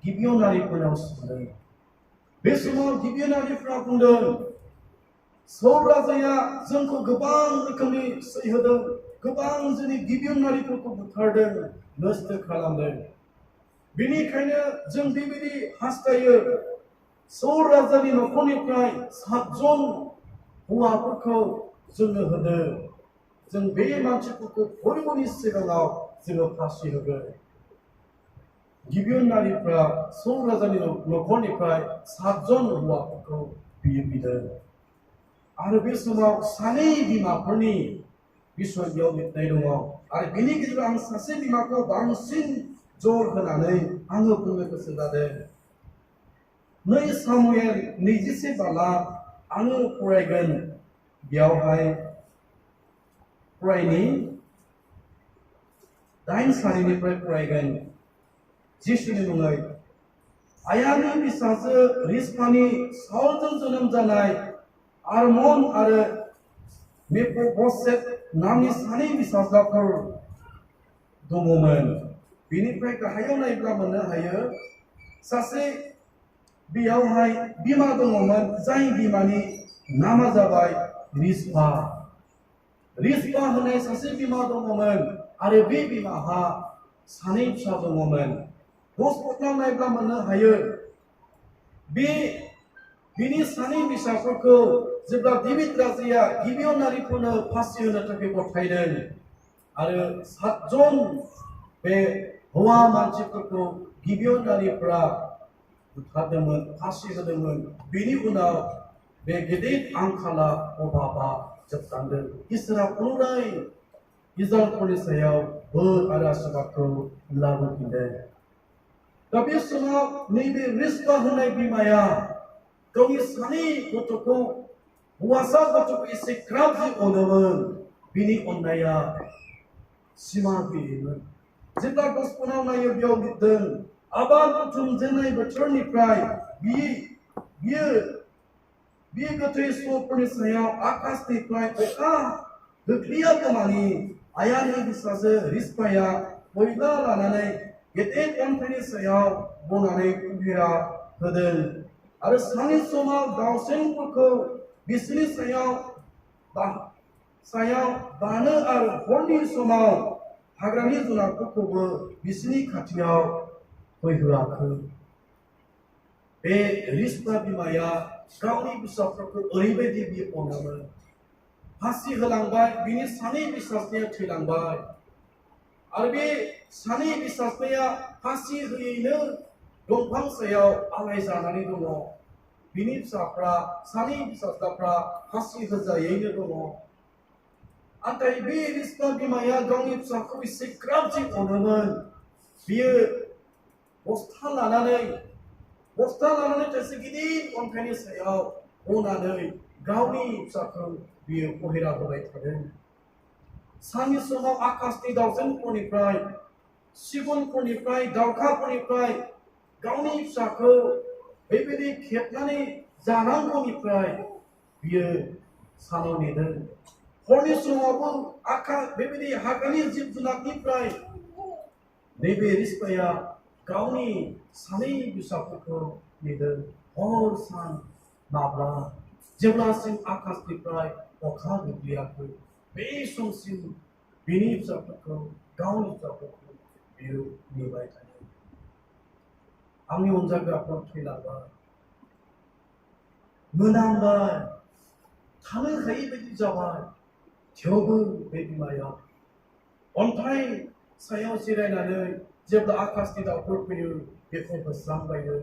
गिबियावनारिफोरनाव सोंदों बे समाव गिबियावनारिफ्रा बुंदों सौल राजाया जोंखौ गोबां रोखोमनि सैहोदों गोबां जोंनि गिबियावनारिफोरखौ बुथारदों नस्थ' खालामदों बेनिखायनो जों बेबायदि हास्थायो सौल राजानि नखरनिफ्राय 7 जन हौवाफोरखौ जोंनो होदो जों बे मानसिफोरखौ बयबोनि सिगाङाव जोङो फासि होगोन गिबियावनारिफ्रा सौल राजानि नखरनिफ्राय 7 जन हौवाफोरखौ बिदों आरो बे समाव सानै बिमाफोरनि बिसय बेयाव लिरनाय दङ आरो बेनि गेजेराव आं सासे बिमाखौ बांसिन जर होनानै आङो बुंनो गोसो जादों 2 सामुएल 21 बाला आङो फरायगोन बेयावहाय फरायनि 8 सारिनिफ्राय फरायगोन जिसुनि मुङै आयानि फिसाजो रिस्पानि साउलजों जोनोम जानाय आरमन आरो मेफिबोशेथ नामनि सानै फिसाज्लाफोर दङमोन बेनिफ्राय गाहायाव नायब्ला मोननो हायो सासे बेयावहाय बिमा दङमोन जाय बिमानि नामा जाबाय रिस्पा होननाय सासे बिमा दङमोन आरो बे बिमाहा सानै फिसा दङमोन 10 पदनाव नायब्ला मोननो हायो बिनि सानै फिसाफोरखौ जेब्ला डेभिड राजाया गिबियावनारिफोरनो फासि होनो थाखाय गथायदों आरो 7 जन बे हौवा मानसिफोरखौ गिबियावनारिफोरा बुथारदोंमोन फासि होदोंमोन बेनि उनाव बे गेदेर आंखाला अभाबा जोबस्रांदों इसोरा पुनराय इजराइलफोरनि सायाव बोर आरो आशीर्बादखौ लाबोफिनदों दा बे समाव नैबे रिस्पा होननाय बिमाया गावनि सानै गथ'खौ हौवासा गथ'खौ एसेग्राब जि अनोमोन बिनि अननाया सिमा गैयैमोन जेब्ला गसपनाव नायो बेयाव लिरदों आबाद बुथुमजेननाय बोथोरनिफ्राय बियो गोथै सुबुंफोरनि सायाव आकाशनिफ्राय अखा गोग्लैयागौमानि आयानि फिसाजो रिस्पाया बयला लानानै गेदेर अन्थाइनि सायाव बनानै उफेरा होदों आरो साननि समाव दाउसेनफोरखौ बिसोरनि सायाव बानो आरो हरनि समाव हाग्रानि जुनारफोरखौबो बिसोरनि खाथियाव फैहोआखै बे रिस्पा बिमाया गावनि फिसाफोरखौ ओरैबायदि बियो अनोमोन फासि होलांबाय बिनि सानै फिसाज्लाया थैलांबाय आरो बे सानै फिसाज्लाया फासि होयैनो दंफां सायाव आलाय जानानै दङ बिनि सानै फिसाज्लाफ्रा फासि होजायैनो दङ नाथाय बे रिस्पा बिमाया गावनि फिसाखौ एसेग्राब जि अनोमोन बियो बस्था लानानै सासे गिदिर अन्थाइनि सायाव बनानै गावनि फिसाखौ बियो पहेरा होबाय थादों साननि समाव आकाशनि दाउजेनफोरनिफ्राय सिगुनफोरनिफ्राय दाउखाफोरनिफ्राय गावनि फिसाखौ बेबायदि खेबनानै जानांगौनिफ्राय बियो सानाव नेदों हरनि समावबो बेबायदि हाग्रानि जिब जुनारनिफ्राय नैबे रिस्पाया गावनि सानै फिसाफोरखौ नेदों हर सान माब्ला जेब्लासिम आकाशनिफ्राय अखा गोग्लैयाखै बे समसिम बिनि फिसाफोरखौ गावनि फिसाफोरखौ बियो नेबाय थायो आंनि अनजाग्राफोर थैलांबाय मोनामबाय थानो हायै बायदि जाबाय थेवबो बे बिमाया अन्थाइ सायाव जिरायनानै जेब्ला आकाशनि दाउफोर फैयो बेखौ होस्रांबायो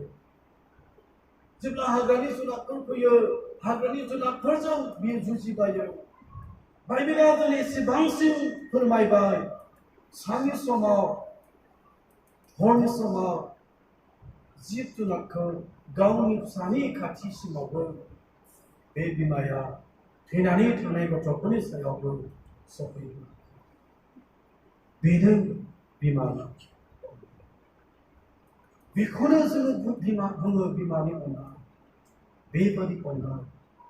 जेब्ला हाग्रानि जुनारफोर फैयो हाग्रानि जुनारफोरजों बियो जुजिबायो बाइबेला जों एसेबांसिम फोरमायबाय साननि समाव हरनि समाव जिब जुनारखौ गावनि फिसानि खाथिसिमावबो बे बिमाया थैनानै थानाय गथ'फोरनि सायावबो सफैयो बेनो बिमा बेखौनो जोङो बिमा बुङो बिमानि अननाय बेबादि अननाय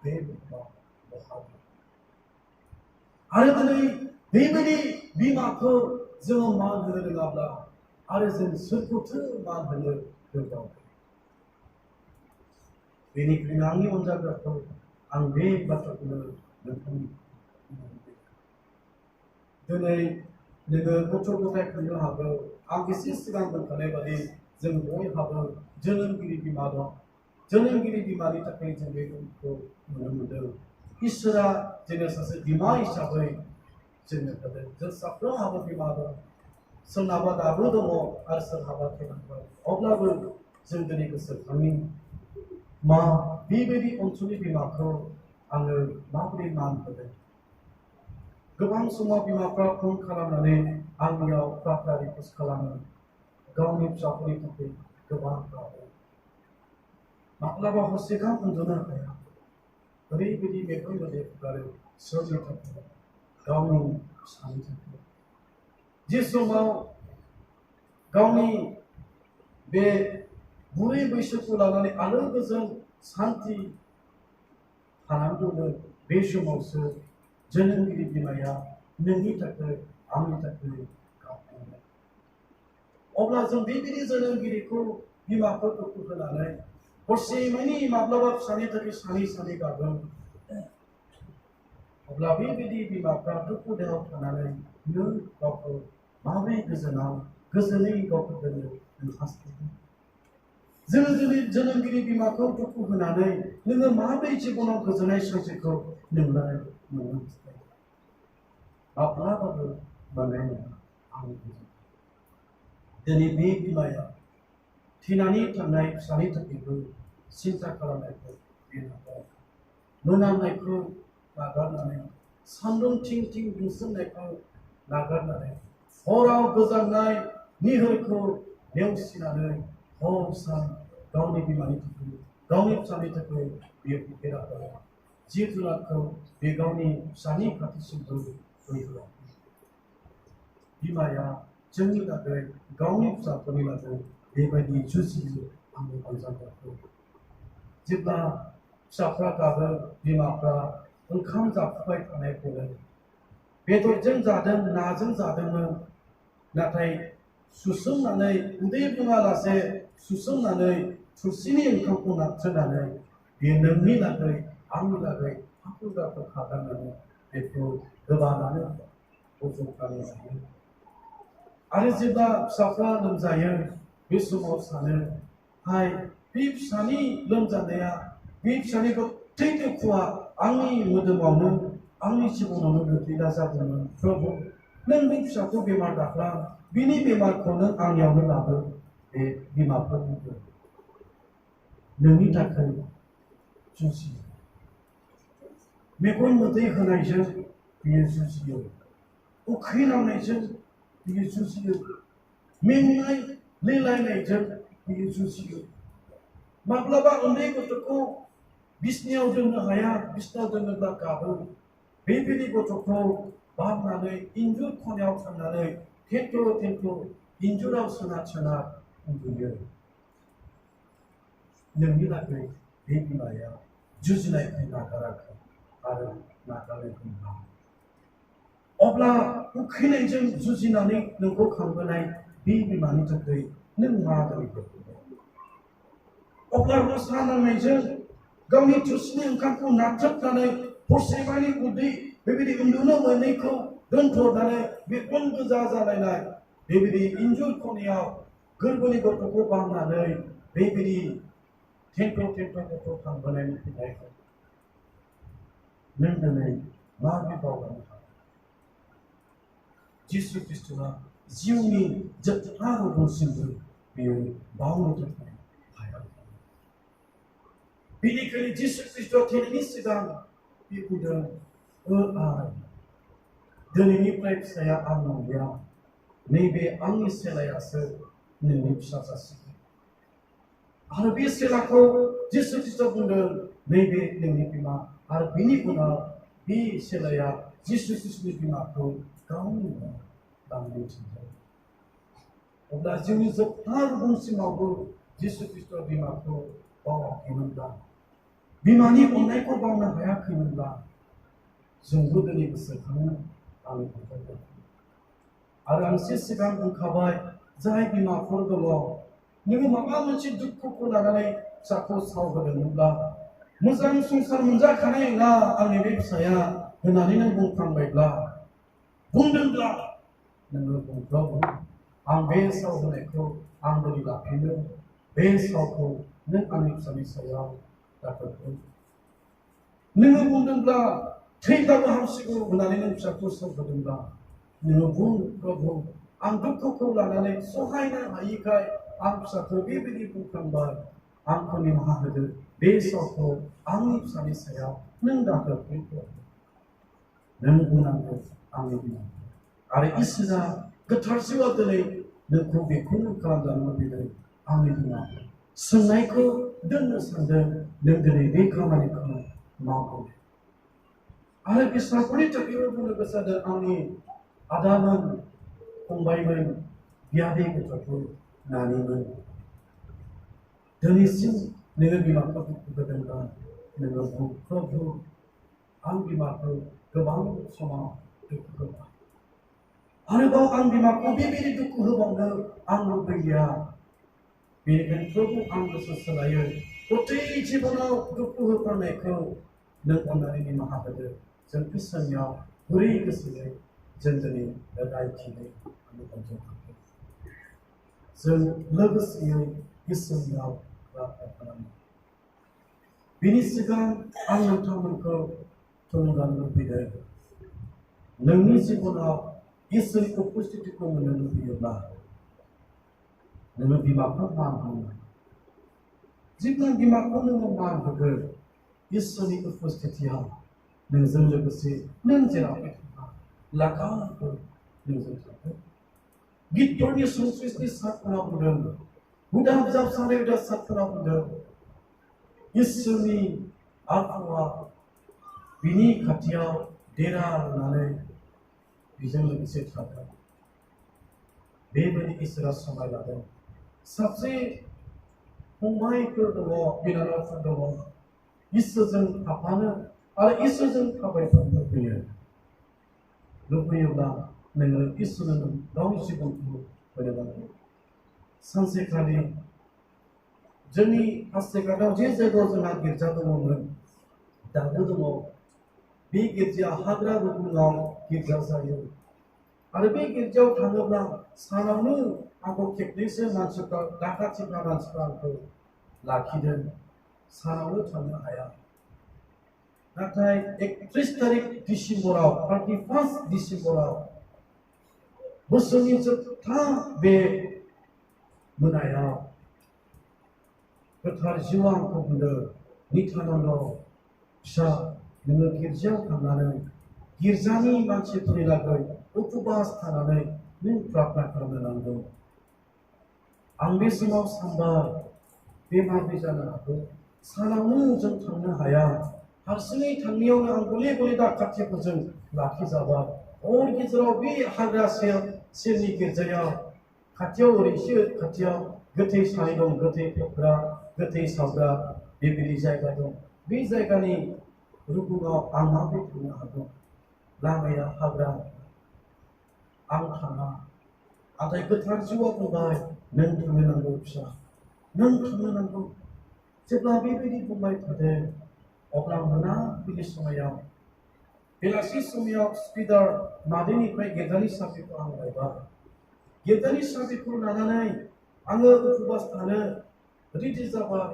बे बुहुमाव बहाबो आरो दिनै बेबायदि बिमाखौ जोङो मान होनो रोङाब्ला आरो जों सोरखौथो मान होनो गोबाव बेनिखायनो आंनि अनजाग्राखौ आं बे बाथ्राखौनो नोंथांनि दिनै नोङो गथ' गथाय खांनो हागौ आं एसे सिगां बुंखानाय बादि जों बयहाबो जोनोमगिरि बिमा दं जोनोमगिरि बिमानि थाखाय जों बे गुनखौ नुनो मोनदों इसोरा जोंनो सासे बिमा हिसाबै जोंनो होदों जों साफ्रोमहाबो बिमा दं सोरनाबा दाबो दङ आरो सोरहाबा थैलांबाय अब्लाबो जों दिनै गोसोखांनि मा बेबायदि अनसुलि बिमाखौ आङो माबोरै मान होदों गोबां समाव बिमाफ्रा फन खालामनानै आंनियाव प्रार्थना रिकुवेस्ट खालामो गावनि फिसाफोरनि थाखाय गोबां गाबो माब्लाबा हरसेगां उन्दुनो हाया ओरैबायदि मेगन मोदै फुगारो सोरनि थाखाय गावनि फिसानि थाखाय जे समाव गावनि बे बुरै बैसोखौ लानानै आलो गोजोन सान्थि थानांगौमोन बे समावसो जोनोमगिरि बिमाया नोंनि थाखाय आंनि थाखाय गाबनांगोन अब्ला जों बेबायदि जोनोमगिरिखौ बिमाफोरखौ होनानै हरसे मानि माब्लाबा फिसानि थाखाय सानै सानै गाबो अब्ला बेबायदि बिमाफ्रा दुखु दाहायाव थानानै नों गावखौ माबोरै गोजोनै गावखौ दोननो नों हास्थायदों जोङो दिनै जोनोमगिरि बिमाखौ दुखु होनानै नोङो माबोरै जिबनाव गोजोननाय सानसेखौ नोंलाय मोननो हास्थायो माब्लाबाबो मोननाय नङा आं दिनै बे बिमाया थैनानै थांनाय फिसानि थाखायबो सिन्था खालामनायखौ बे नागाराखै मोनामनायखौ नागारनानै सान्दुं थिं थिं दुंसोमनायखौ नागारनानै हराव गोजांनाय निहोरखौ नेवसिनानै हर सान गावनि बिमानि थाखाय गावनि फिसानि थाखाय बियो फेरा होआ जिब जुनारखौ बे गावनि फिसानि खाथिसिमबो फैहोआ बिमाया जोंनि थाखाय गावनि फिसाफोरनि थाखाय बेबायदि जुजियो आंनि अनजाग्राखौ जेब्ला फिसाफ्रा गाबो बिमाफ्रा ओंखाम जाफुबाय थानायखौनो बेदरजों जादों नाजों जादोंमोन नाथाय सुसोमनानै उदै बुङालासे सुसोमनानै थुरसिनि ओंखामखौ नारथ्रोनानै बेयो नोंनि लागै आंनि लागै हाखु दाखु खालामनानै बेखौ गोबानानै बजबनानै जायो आरो जेब्ला फिसाफ्रा लोमजायो बे समाव सानो हाय बे फिसानि लोमजानाया बे फिसानि गोथै दुखुआ आंनि मोदोमावनो आंनि जिबनावनो गोग्लैना जादोंमोन प्रभु नों बे फिसाखौ बेमार दाख्ला बिनि बेमारखौ नों आंनियावनो लाबो बे बिमाफोरनि नोंनि थाखाय जुजियो मेगन मोदै होनायजों बियो जुजियो उखैनांनायजों बियो जुजियो मेंनाय लेलायनायजों बियो जुजियो माब्लाबा उन्दै गथ'खौ बिसनायाव दोननो हाया बिसनायाव दोनोब्ला गाबो बेबायदि गथ'खौ बामनानै इन्जुर खनायाव थांनानै थेन्थ' इन्जुराव सोना उन्दुयो नोंनि लागै बे बिमाया जुजिनायखौ नागाराखै आरो नागारनायखौ नङा अब्ला उखैनायजों जुजिनानै नोंखौ खांबोनाय बे बिमानि थाखाय नों मा दाबिखौ अब्ला रसा नांनायजों गावनि थुरसिनि ओंखामखौ नारथ्रोदनानै हरसेमानि उदै बेबायदि उन्दुनो मोनैखौ दोनथ'नानै मेगन गोजा जालायनाय बेबायदि इन्जुर खनायाव गोरबोनि गथ'खौ बामनानै बेबायदि थेन्थ' गथ' खांबोनायनि फिथाइखौ नों दिनै माबोरै बावगारनो हागोन जिसु ख्रिस्ट'आ जिउनि जोबथा रुगुंसिमबो बियो बावनो थाखाय हाया बेनिखायनो जिसु ख्रिस्ट'आ थैनायनि सिगां बे बुंदों दिनैनिफ्राय फिसाया आं नंलिया नैबे आंनि सेलायासो नोंनि फिसा जासिगोन आरो बे सेलाखौ जिसु ख्रिस्ट'आ बुंदों नैबे नोंनि बिमा आरो बिनि उनाव बे सेलाया जिसु ख्रिस्ट'नि बिमाखौ गावनि न'आव लांनो थिनदों अब्ला जिउनि जोबथा रुगुंसिमावबो जिसु ख्रिस्ट'आ बिमाखौ बावाखैमोनब्ला बिमानि अननायखौ बावनो हायाखैमोनब्ला जोंबो दिनै गोसोखांनो आं आरो आं एसे सिगां बुंखाबाय जाय बिमाफोर दङ नोङो माबा मोनसे दुखुखौ लानानै फिसाखौ सावहोदोंमोनब्ला मोजां संसार मोनजाखानाय नङा आंनि बे फिसाया होननानै नों बुंफ्लांबायब्ला बुंदोंब्ला नोङो बुंफ्लांगौ आं बे साव होनायखौ आं बोरै लाफिनो बे सावखौ नों आंनि फिसानि सायाव दाखोरखौ नोङो बुंदोंब्ला थैब्लाबो हामसिगौ होननानै नों फिसाखौ सावहोदोंब्ला नोङो बुं प्रभु आं दुखुखौ लानानै सहायनो हायिखाय आं फिसाखौ बेबायदि बुंफ्लांबाय आंखौ निमाहा होदो बे सावखौ आंनि फिसानि सायाव नों दाखोरखौ नों बुंनांगौ आंनि बिमा आरो इसोरा गोथार जिउआव दिनै नोंखौ बेखौनो खालामजानो लुबैदों आंनि बिमा सोंनायखौ दोननो सानदों नों दिनै बे खामानिखौ मावो आरो फिसाफोरनि थाखायबो बुंनो गोसो जादों आंनि आदामोन फंबायमोन बियादै गथ'फोर नानिमोन दिनैसिम नोङो बिमाखौ दुखु होदोंब्ला नोङो प्रभु आं बिमाखौ गोबां समाव दुखु होबाय आरोबाव आं बिमाखौ बेबायदि दुखु होबावनो आं लुबैलिया बेनिखायनो प्रभु आं गोसो सोलायो गथै जिबनाव दुखु होफानायखौ नों अननानै निमाहा होदो जों इसोरनियाव गुरै गोसोयै जों दिनै रायथिनो जों लोगोसेयै इसोरनियाव प्रार्थना खालामो बिनि सिगां आं नोंथांमोनखौ थुलुंगानो लुबैदों नोंनि जिबनाव इसोरनि उपस्थितिखौ मोननो लुबैयोब्ला नोङो बिमाखौ मान होनो जेब्ला बिमाखौ नोङो मान होगोन इसोरनि उपस्थितियाव नोंजों लोगोसे नों जेरावखि थाङा लागाबो नोंजों थागोन गितफोरनि संस्कृतनि सातफोराव बुंदों हुदा बिजाबसालि हुदा सातफोराव बुंदों इसोरनि आत्माया बिनि खाथियाव देरा लुनानै बिजों लोगोसे थागोन बेबायदि इसोरा समाय लादों साबसे फंबायफोर दङ बिनानावफोर दङ इसोरजों थाफानो आरो इसोरजों थाबायफानो लुबैयोब्ला नोङो इसोरनो गावनि जिबनखौ होनो नांगौ सानसेखालि जोंनि पासिघाटआव जे जायगायाव जोंहा गिर्जा दङमोन दाबो दङ बे गिर्जाया हाग्रा रुगुङाव गिर्जा जायो आरो बे गिर्जायाव थाङोब्ला सानावनो आंखौ खेबनैसो मानसिफ्रा दाखाथिफ्रा मानसिफ्रा आंखौ लाखिदों सानावनो थांनो हाया नाथाय 31 तारिख डिसेम्बराव 31 डिसेम्बराव बोसोरनि जोबथा बे मोनायाव गोथार जिउआ आंखौ बुंदों नित्यानन्द फिसा नोङो गिर्जायाव थांनानै गिर्जानि मानसिफोरनि लागै उपबास थानानै नों प्रार्थना खालामनो नांगौ आं बे समाव सानबाय बे माबोरै जानो हागौ सानावनो जों थांनो हाया हारसिङै थांनायावनो आं गले गले दाखाथिफोरजों लाखिजाबाय हर गेजेराव बे हाग्रा सेरनि गिर्जायाव खाथियाव ओरैसो खाथियाव गोथै सानै दं गोथै फेग्रा गोथै सावग्रा बेबायदि जायगा दं बे जायगानि रुगुङाव आं माबोरै थांनो हागौ लामाया हाग्रा आं थाङा नाथाय गोथार जिउआ बुंबाय नों थांनो नांगौ फिसा नों थांनो नांगौ जेब्ला बेबायदि बुंबाय थादों अब्ला मोनाबिलि समायाव बेलासि समायाव स्पिडार मादैनिफ्राय गिर्जानि साबिखौ आं लायबाय गिर्जानि साबिखौ लानानै आङो उपबास थानो रेडि जाबाय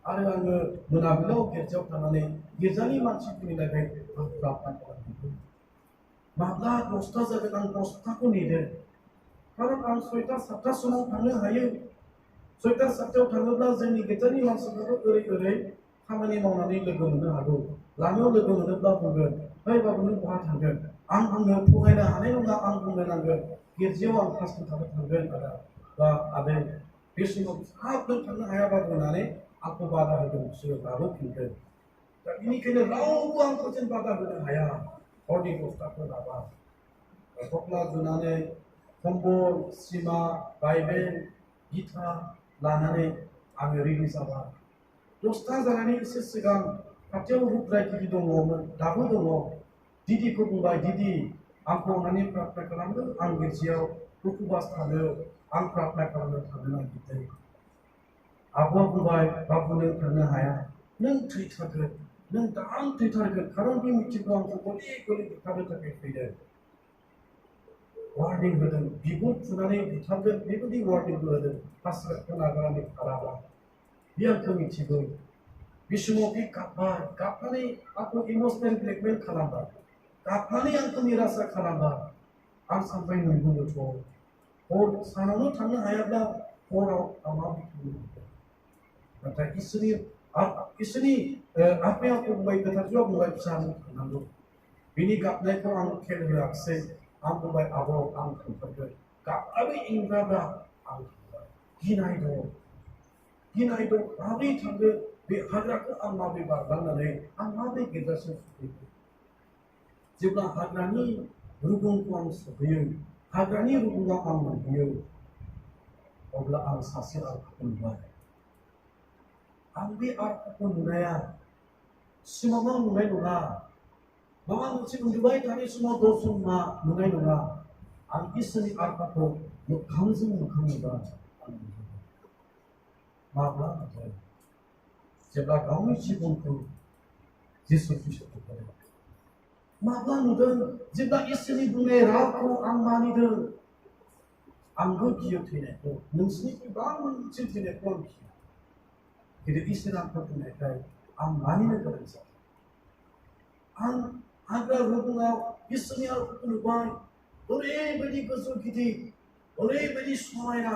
आरो आङो मोनाबिलियाव गिर्जायाव थांनानै गिर्जानि मानसिफोरनि थाखाय आं प्रार्थना खालामदों माब्ला 10ता जागोन आं 10ताखौ नेदों खारन आं 6ता 7ता समाव थांनो हायो 6ता 7तायाव थाङोब्ला जोंनि गिर्जानि मानसिफोरखौ ओरै खामानि मावनानै लोगो मोननो हागौ लामायाव लोगो मोनोब्ला बुंगोन है बाबु नों बहा थांगोन आं बुंनो थगायनो हानाय नङा आं बुंनो नांगोन गिर्जायाव आं फार्स्ट थानो थांगोन आदा बा आदै बे समाव हाब नों थांनो हायाबाबो होननानै आंखौ बादा होदों बिसोरो लाबोफिनगोन दा बेनिखायनो रावबो आंखौ जेन बादा होनो हाया हरनि 10ताखौ लाबा गस्ला जुनानै कम्बल सिमा बाइबेल गिथा लानानै आङो रेडि जाबाय 10ता जानानै एसे सिगां खाथियाव रुद्राय दिदि दङमोन दाबो दङ दिदिखौ बुंबाय दिदि आंखौ अननानै प्रार्थना खालामदो आं गिर्जायाव उपबास थानो आं प्रार्थना खालामनो थांनो नागिरदों आबौआ बुंबाय बाबु नों थांनो हाया नों थैथारगोन नों दान थैथारगोन खारन बे मिथिगौ आंखौ गले गले बुथारनो थाखाय फैदों वार्निं होदों बिगुर फुनानै बुथारगोन बेबायदि वार्निंबो होदों हास्रादखौ नागारनानै खाराबा बे आंखौ मिथिगौ बे समाव बे गाबनानै आंखौ इमसनेल ब्लेकमेल खालामबाय गाबनानै आंखौ निरासा खालामबाय आं सानबाय नंगौथ' हर सानावनो थांनो हायाब्ला हराव आं माबोरै नाथाय इसोरनि आफाया बुंबाय गोथारजुआ बुंबाय फिसा नों थांनांगौ बिनि गाबनायखौ आं खेल होआखिसै आं बुंबाय आब' आं थांथारगोन गाबनाबो इंग्राब्रा आं थांबाय गिनाय दं माबोरै थांगोन बे हाग्राखौ आं माबोरै बारलांनानै आं माबोरै गेजेरसिम सफैगोन जेब्ला हाग्रानि रुगुंखौ आं सफैयो हाग्रानि रुगुङाव आं मोनहैयो अब्ला आं सासे आरखौ नुबाय आं बे आरखौ नुनाया सिमाङाव नुनाय नङा माबा मोनसे उन्दुबाय थानाय समाव दर्शन नुनाय नङा आं इसोरनि आरखौ मोखांजों मोखां नुबाय माब्ला नुबाय जेब्ला गावनि जिबनखौ जिसु ख्रीष्टखौ होदों माब्ला नुदों जेब्ला इसोरनि बुंनाय रावखौ आं मानिदों आंबो गियो थैनायखौ नोंसिनिफ्राय बांसिन थैनायखौ आं गियो खिन्थु इसोरा आंखौ बुंनायखाय आं मानिनो गोनां जादों आं हाग्रा रुगुङाव इसोरनि आरखौ नुबाय ओरैबायदि गोजौ गिदिर ओरैबायदि समायना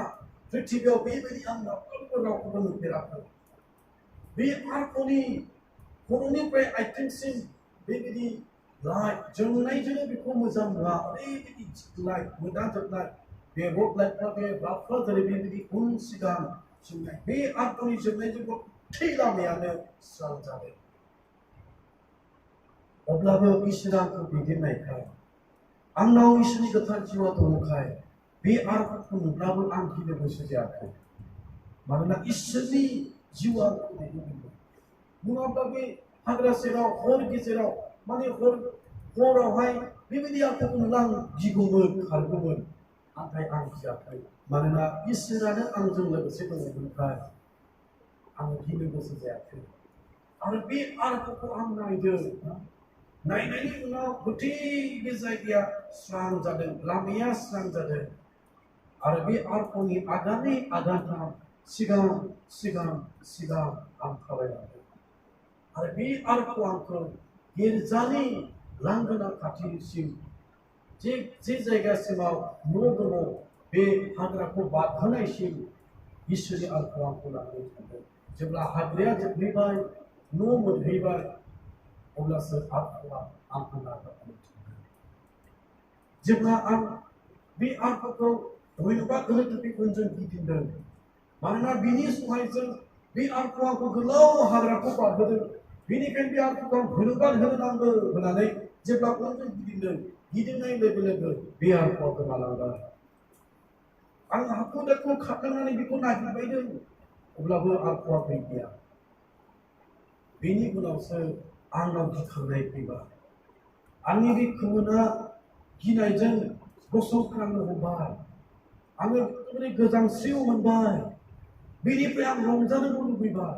पृथ्बीयाव बेबायदि आं माब्लाबाबो रावखौबो नुफेराखै बे आरखनि खर'निफ्राय आथिंसिम बेबायदि लाइट जोंनायजोंनो बेखौ मोजां नुवा ओरैबायदि लाइट मोदानजोबनाय बे रड लाइटफ्रा बे बाल्बफ्रा जेरै बेबायदि उन सिगां जोंनाय बे आरखनि जोबनायजों थै लामायानो स्रां जादों अब्लाबो इसोरा आंखौ दैदेननायखाय आंनाव इसोरनि गोथार जिउआ दङखाय बे आरखौ नुब्लाबो आं गिनो गोसो जायाखै मानोना इसोरनि जिउआ आंखौ दैदेनदों नङाब्ला बे हाग्रा सेराव हर गेजेराव माने हरावहाय बेबायदि आंखौ नुब्ला आं गिगौमोन खारगौमोन नाथाय आं गियाखै मानोना इसोरानो आंजों लोगोसे दङमोनखाय आं गिनो गोसो जायाखै आरो बे आरखौ आं नायदों नायनायनि उनाव गोथै बे जायगाया स्रां जादों लामाया स्रां जादों आरो बे आरखनि आगाननै आगानथाम सिगां सिगां सिगां आं थाबायलांदों आरो बे आरखौ आंखौ गिर्जानि लांगोना खाथिसिम जे जायगासिमाव न' दङ बे हाग्राखौ बारहोनायसिम इसोरनि आरखौ आंखौ लानानै थांदों जेब्ला हाग्राया जोबहैबाय न' मोनहैबाय अब्लासो आरखआ आंखौ नागारनानै थांदों जेब्ला आं बे आरखौ धन्यबाद होनो थाखाय उनजों गिदिंदों मानोना बिनि सहायजों बे आरखौ आंखौ गोलाव हाग्राखौ बारहोदों बेनिखायनो बे आरखौ आं धन्यबाद होनो नांगौ होननानै जेब्ला उनजों गिदिंदों गिदिंनाय लोगो लोगो बे आरखआ गोमालांबाय आं हाखु दाखु खारलांनानै बेखौ नागिरबायदों अब्लाबो आरखआ गैलिया बेनि उनावसो आंनाव गिखांनाय फैबाय आंनि बे खोमोना गिनायजों गसंख्रांनो हमबाय आङो ओरै गोजांस्रिउ मोनबाय बेनिफ्राय आं रंजानोबो लुबैबाय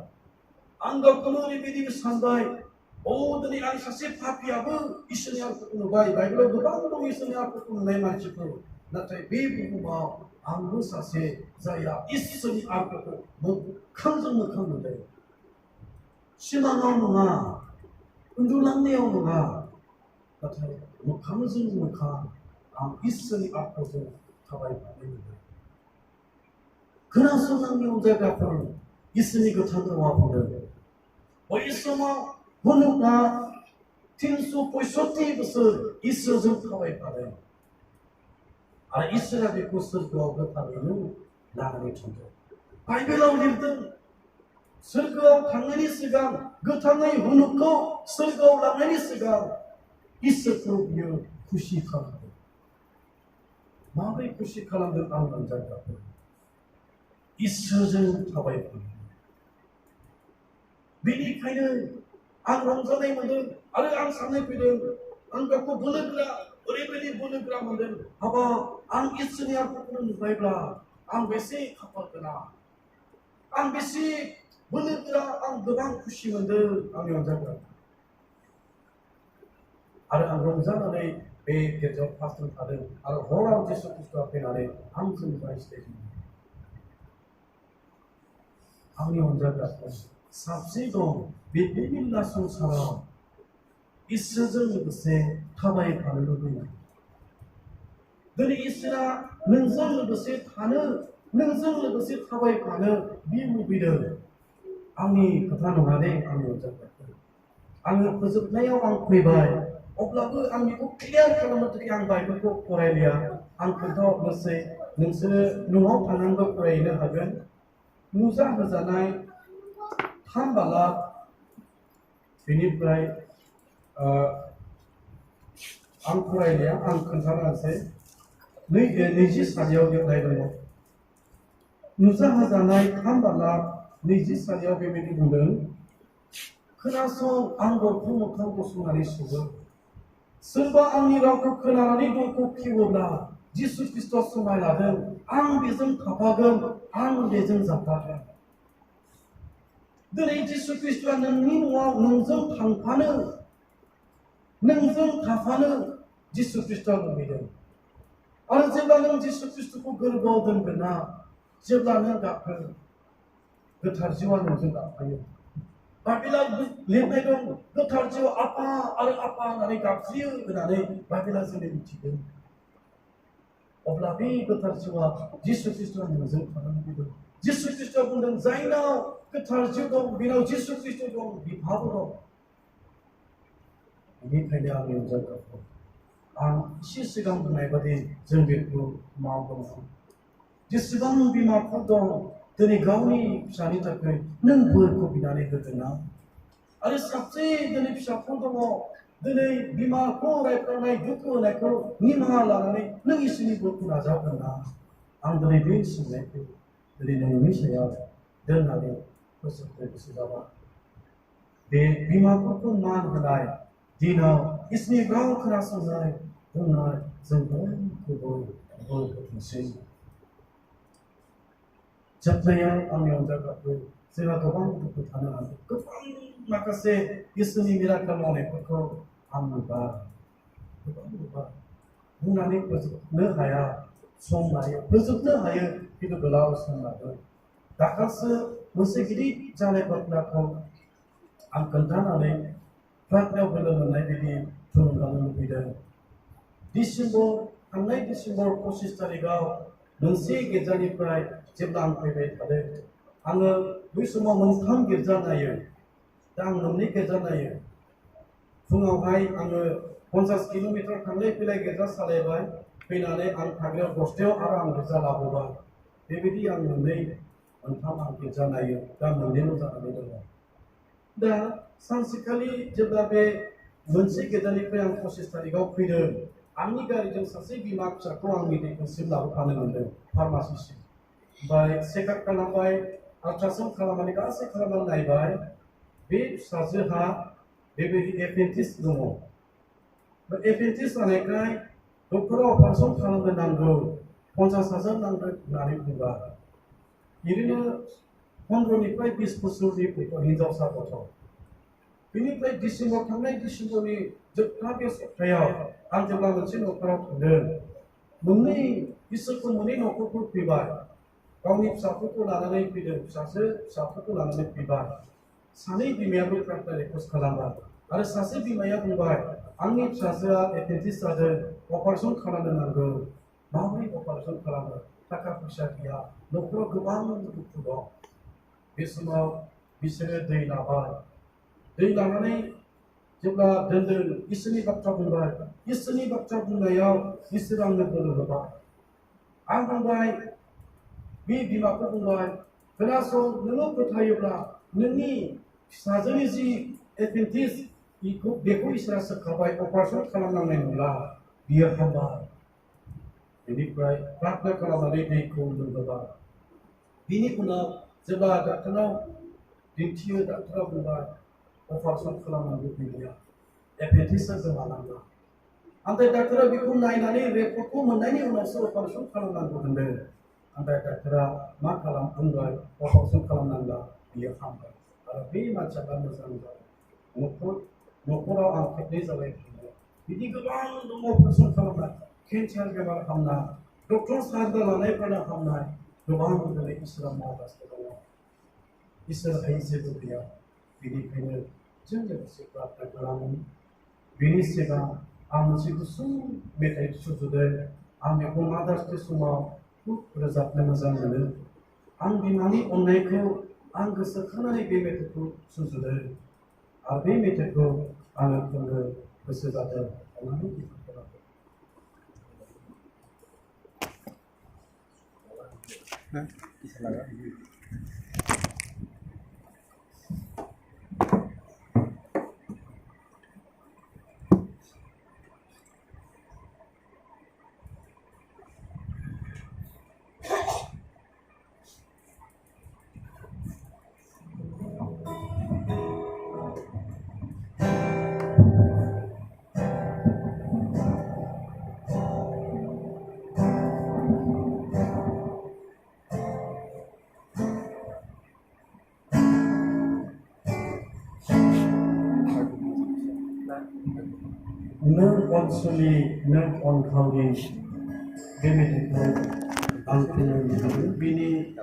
आं गावखौनो ओरैबायदि सानबाय दिनै आं सासे पापियाबो इसोरनि आरखौ नुबाय बाइबेलाव गोबां दं इसोरनि आरखौ नुनाय मानसिफोर नाथाय बे बुहुमाव आंबो सासे जायहा इसोरनि आरखौ मोखांजों मोखां नुदों सिमाङाव नङा उन्दुलांनायाव नङा नाथाय मोखांजों मोखां आं इसोरनि आरखौजों थाबायनानै नुदों खोनासंनांगौ जायगाफोर इसोरनि गोथार रावा बुंदों बै समाव मुलुगा 365 बोसोर इसोरजों थाबायफादों आरो इसोरा बेखौ सोरगोआव गोथारैनो लानानै थांदों बाइबेलाव लिरदों सोरगोआव थांनायनि सिगां गोथाङै मुलुगखौ सोरगोआव लांनायनि सिगां इसोरखौ बियो खुसि खालामदों माबोरै खुसि खालामदों आं मोनजागाखै इसोरजों थाबायफादों बेनिखायनो आं रंजानाय मोनदों आरो आं साननाय फैदों आं गावखौ बोलोगोरा ओरैबायदि बोलोगोरा मोनदों हाबा आं इसोरनि आरखौनो नुबायब्ला आं बेसे खाफाल गोनां आं बेसे बोलो गोरा आं गोबां खुसि मोनदों आंनि अनजाफ्रा आरो आं रंजानानै बे गिर्जायाव फास्टजों थादों आरो हराव जिसु ख्रिस्ट'आ फैनानै आंजों रायज्लायदों आंनि अनजाफ्रा साबसे दं बे बिभिन्न संसाराव इसोरजों लोगोसे थाबायफानो लुबैनाय दिनै इसोरा नोंजों लोगोसे थानो नोंजों लोगोसे थाबायफानो बियो लुबैदों आंनि खोथा नङा दे आंनि अनजाफ्रा आङो फोजोबनायाव आं फैबाय अब्लाबो आं बेखौ क्लियार खालामनो थाखाय आं बाइबेलखौ फरायलिया आं खोन्थाहरनोसै नोंसोरो न'आव थानानैबो फरायहैनो हागोन नुजा होजानाय 3 बालाब बेनिफ्राय आं फरायलिया आं खोन्थानो होनोसै 24 लिरनाय दङ नुजा होजानाय 3 बालाब 24 बेबायदि बुंदों खोनासं आं दरखं मोखां गसंनानै सोङो सोरबा आंनि रावखौ खोनानानै दरखौ खेवोब्ला जिसु ख्रिस्ट'आ समाय लादों आं बेजों थाफागोन आं बेजों जाफागोन दिनै जिसु ख्रिस्ट'आ नोंनि न'आव नोंजों थांफानो नोंजों थाफानो जिसु ख्रिस्ट'आ लुबैदों आरो जेब्ला नों जिसु ख्रिस्ट'खौ गोरबोआव दोनगोन ना जेब्ला नों गाबगोन गोथार जिउआ नोंजों गाबफायो बाइबेलाव लिरनाय दं गोथार जिउआव आफा आरो आफा होननानै गाबज्रियो होननानै बाइबेला जोंनो मिथिदों अब्ला बे गोथार जिउआ जिसु ख्रिस्ट'आ नोंजों थानो लुबैदों जिसु ख्रिस्ट'आ बुंदों जायनाव गोथार जिउ दं बेनाव जिसु ख्रिस्ट' दं बिफाबो दं बेनिखायनो आंनि अनजाफ्रा आं एसे सिगां बुंनाय बादि जों बेखौ मावगोन जेसेबां बिमाफोर दं दिनै गावनि फिसानि थाखाय नों बोरखौ बिनानै होदों ना आरो साबसे दिनै फिसाफोर दङ दिनै बिमाखौ रायफ्रानाय दुखु होनायखौ निमाहा लानानै नों इसोरनि बोरखौ नाजावगोन ना आं दिनै बे सोंनायखौ दिनै नोंनि सायाव दोननानै फोजोबनो गोसो जाबाय बे बिमाफोरखौ मान होनाय दिनाव इसोरनि राव खोनासंनाय बुंनाय जों बयखौबो बोर होथोंसै जोबनायाव आंनि अनजाफ्राबो जोंहा गोबां दुखु थानो हागौ गोबां माखासे इसोरनि मिराकेल मावनायफोरखौ आं नुबाय गोबां बुंनानै फोजोबनो हाया सम लायो फोजोबनो हायो खिन्थु गोलाव सम लागोन दाखालिसो मोनसे गिदिर जानाय घटनाखौ आं खोन्थानानै प्रार्थनायाव बोलो मोननाय बायदि थुलुंगानो लुबैदों थांनाय डिसेम्बर 25 तारिखआव मोनसे गिर्जानिफ्राय जेब्ला आं फैबाय थादों आङो बै समाव 3 गिर्जा नायो दा आं 2 गिर्जा नायो फुङावहाय आङो 50 किल'मिटार थांलाय फैलाय गिर्जा सालायबाय फैनानै आं थाग्रायाव 10 आरो आं गिर्जा लाबोबाय बेबायदि आं 2-3 आं गिर्जा नायो दा 2ल' जानानै दङ दा सानसेखालि जेब्ला बे मोनसे गिर्जानिफ्राय आं 25 तारिखआव फैदों आंनि गारिजों सासे बिमा फिसाखौ आं मेडिकेलसिम लाबोफानो मोनदों फार्मासिसिम ओमफ्राय चेकआप खालामबाय आल्ट्रासाउन्ड खालामनानै गासै खालामनानै नायबाय बे फिसाजोहा बेबायदि एपेन्डिक्स दङ एपेन्डिक्स जानायखाय डक्टरा अपारेसन खालामनो नांगौ 50,000 नांगौ होननानै बुंबाय ओरैनो 15निफ्राय 20 बोसोरनि हिनजावसा गथ' बेनिफ्राय थांनाय डिसेम्बरनि जोबथा बे सप्तायाव आं जेब्ला मोनसे न'खराव थांदों इसोरखौ 2 न'खरफोर फैबाय गावनि फिसाफोरखौ लानानै फैदों फिसाफोरखौ लानानै फैबाय सानै बिमायाबो प्रार्थना रिक्वेस्ट खालामबाय आरो सासे बिमाया बुंबाय आंनि फिसाजोआ एपेन्डिक्स जादों अपारेसन खालामनो नांगौ माबोरै अपारेसन खालामो थाखा फैसा गैया न'खराव गोबां दुखु दं बे समाव बिसोरो दै लानानै जेब्ला दोनदों इसोरनि बाथ्रा बुंबाय इसोरनि बाथ्रा बुंनायाव इसोर आंनो बोलो होबाय आं बुंबाय बे बिमाखौ बुंबाय खोनासं नोङो फोथायोब्ला नोंनि फिसाजोनि जि एपेन्डिक्स बेखौ इसोरा सोखाबाय अपारेसन खालामनांनाय नंला बियो हामबाय बेनिफ्राय प्रार्थना खालामनानै दैखौ लोंहोबाय बिनि उनाव जेब्ला डाक्टरनाव दिन्थियो डाक्टरा बुंबाय अपारेसन खालामनांगौ गैलिया एपेन्डिक्सआ गोमालांबाय ओमफ्राय डाक्टरा बेखौ नायनानै रिपर्टखौ मोननायनि उनावसो अपारेसन खालामनांगौ होनदों ओमफ्राय डाक्टरा मा खालाम बुंबाय अपारेसन खालामनांला बियो हामबाय आरो बे मानसिया मोजां जाबाय न'खराव आं खेबनै जाबाय बिदि गोबां दङ अपारेसन खालामनाय केन्सार बेमार हामनाय डक्टर सारदा लानायफोरा हामनाय गोबां दिनै इसोरा मावगासिनो दङ इसोर हायै जेबो गैया बेनिखायनो जों लोगोसे प्रार्थना खालामो बेनि सिगां आं मोनसे गुसुं मेथाइ सुजुदों आं बेखौ मादार्स डे समाव खुब रोजाबनो मोजां मोनो आं बिमानि अननायखौ आं गोसोखांनानै बे मेथाइखौ सुजुदों आरो बे मेथाइखौ आङो खननो गोसो जादों अन्नानै बिथांखौ नों अनसुलि नों अनखावरि बे मेथाइखौ आं खननो लुबैदों बिनि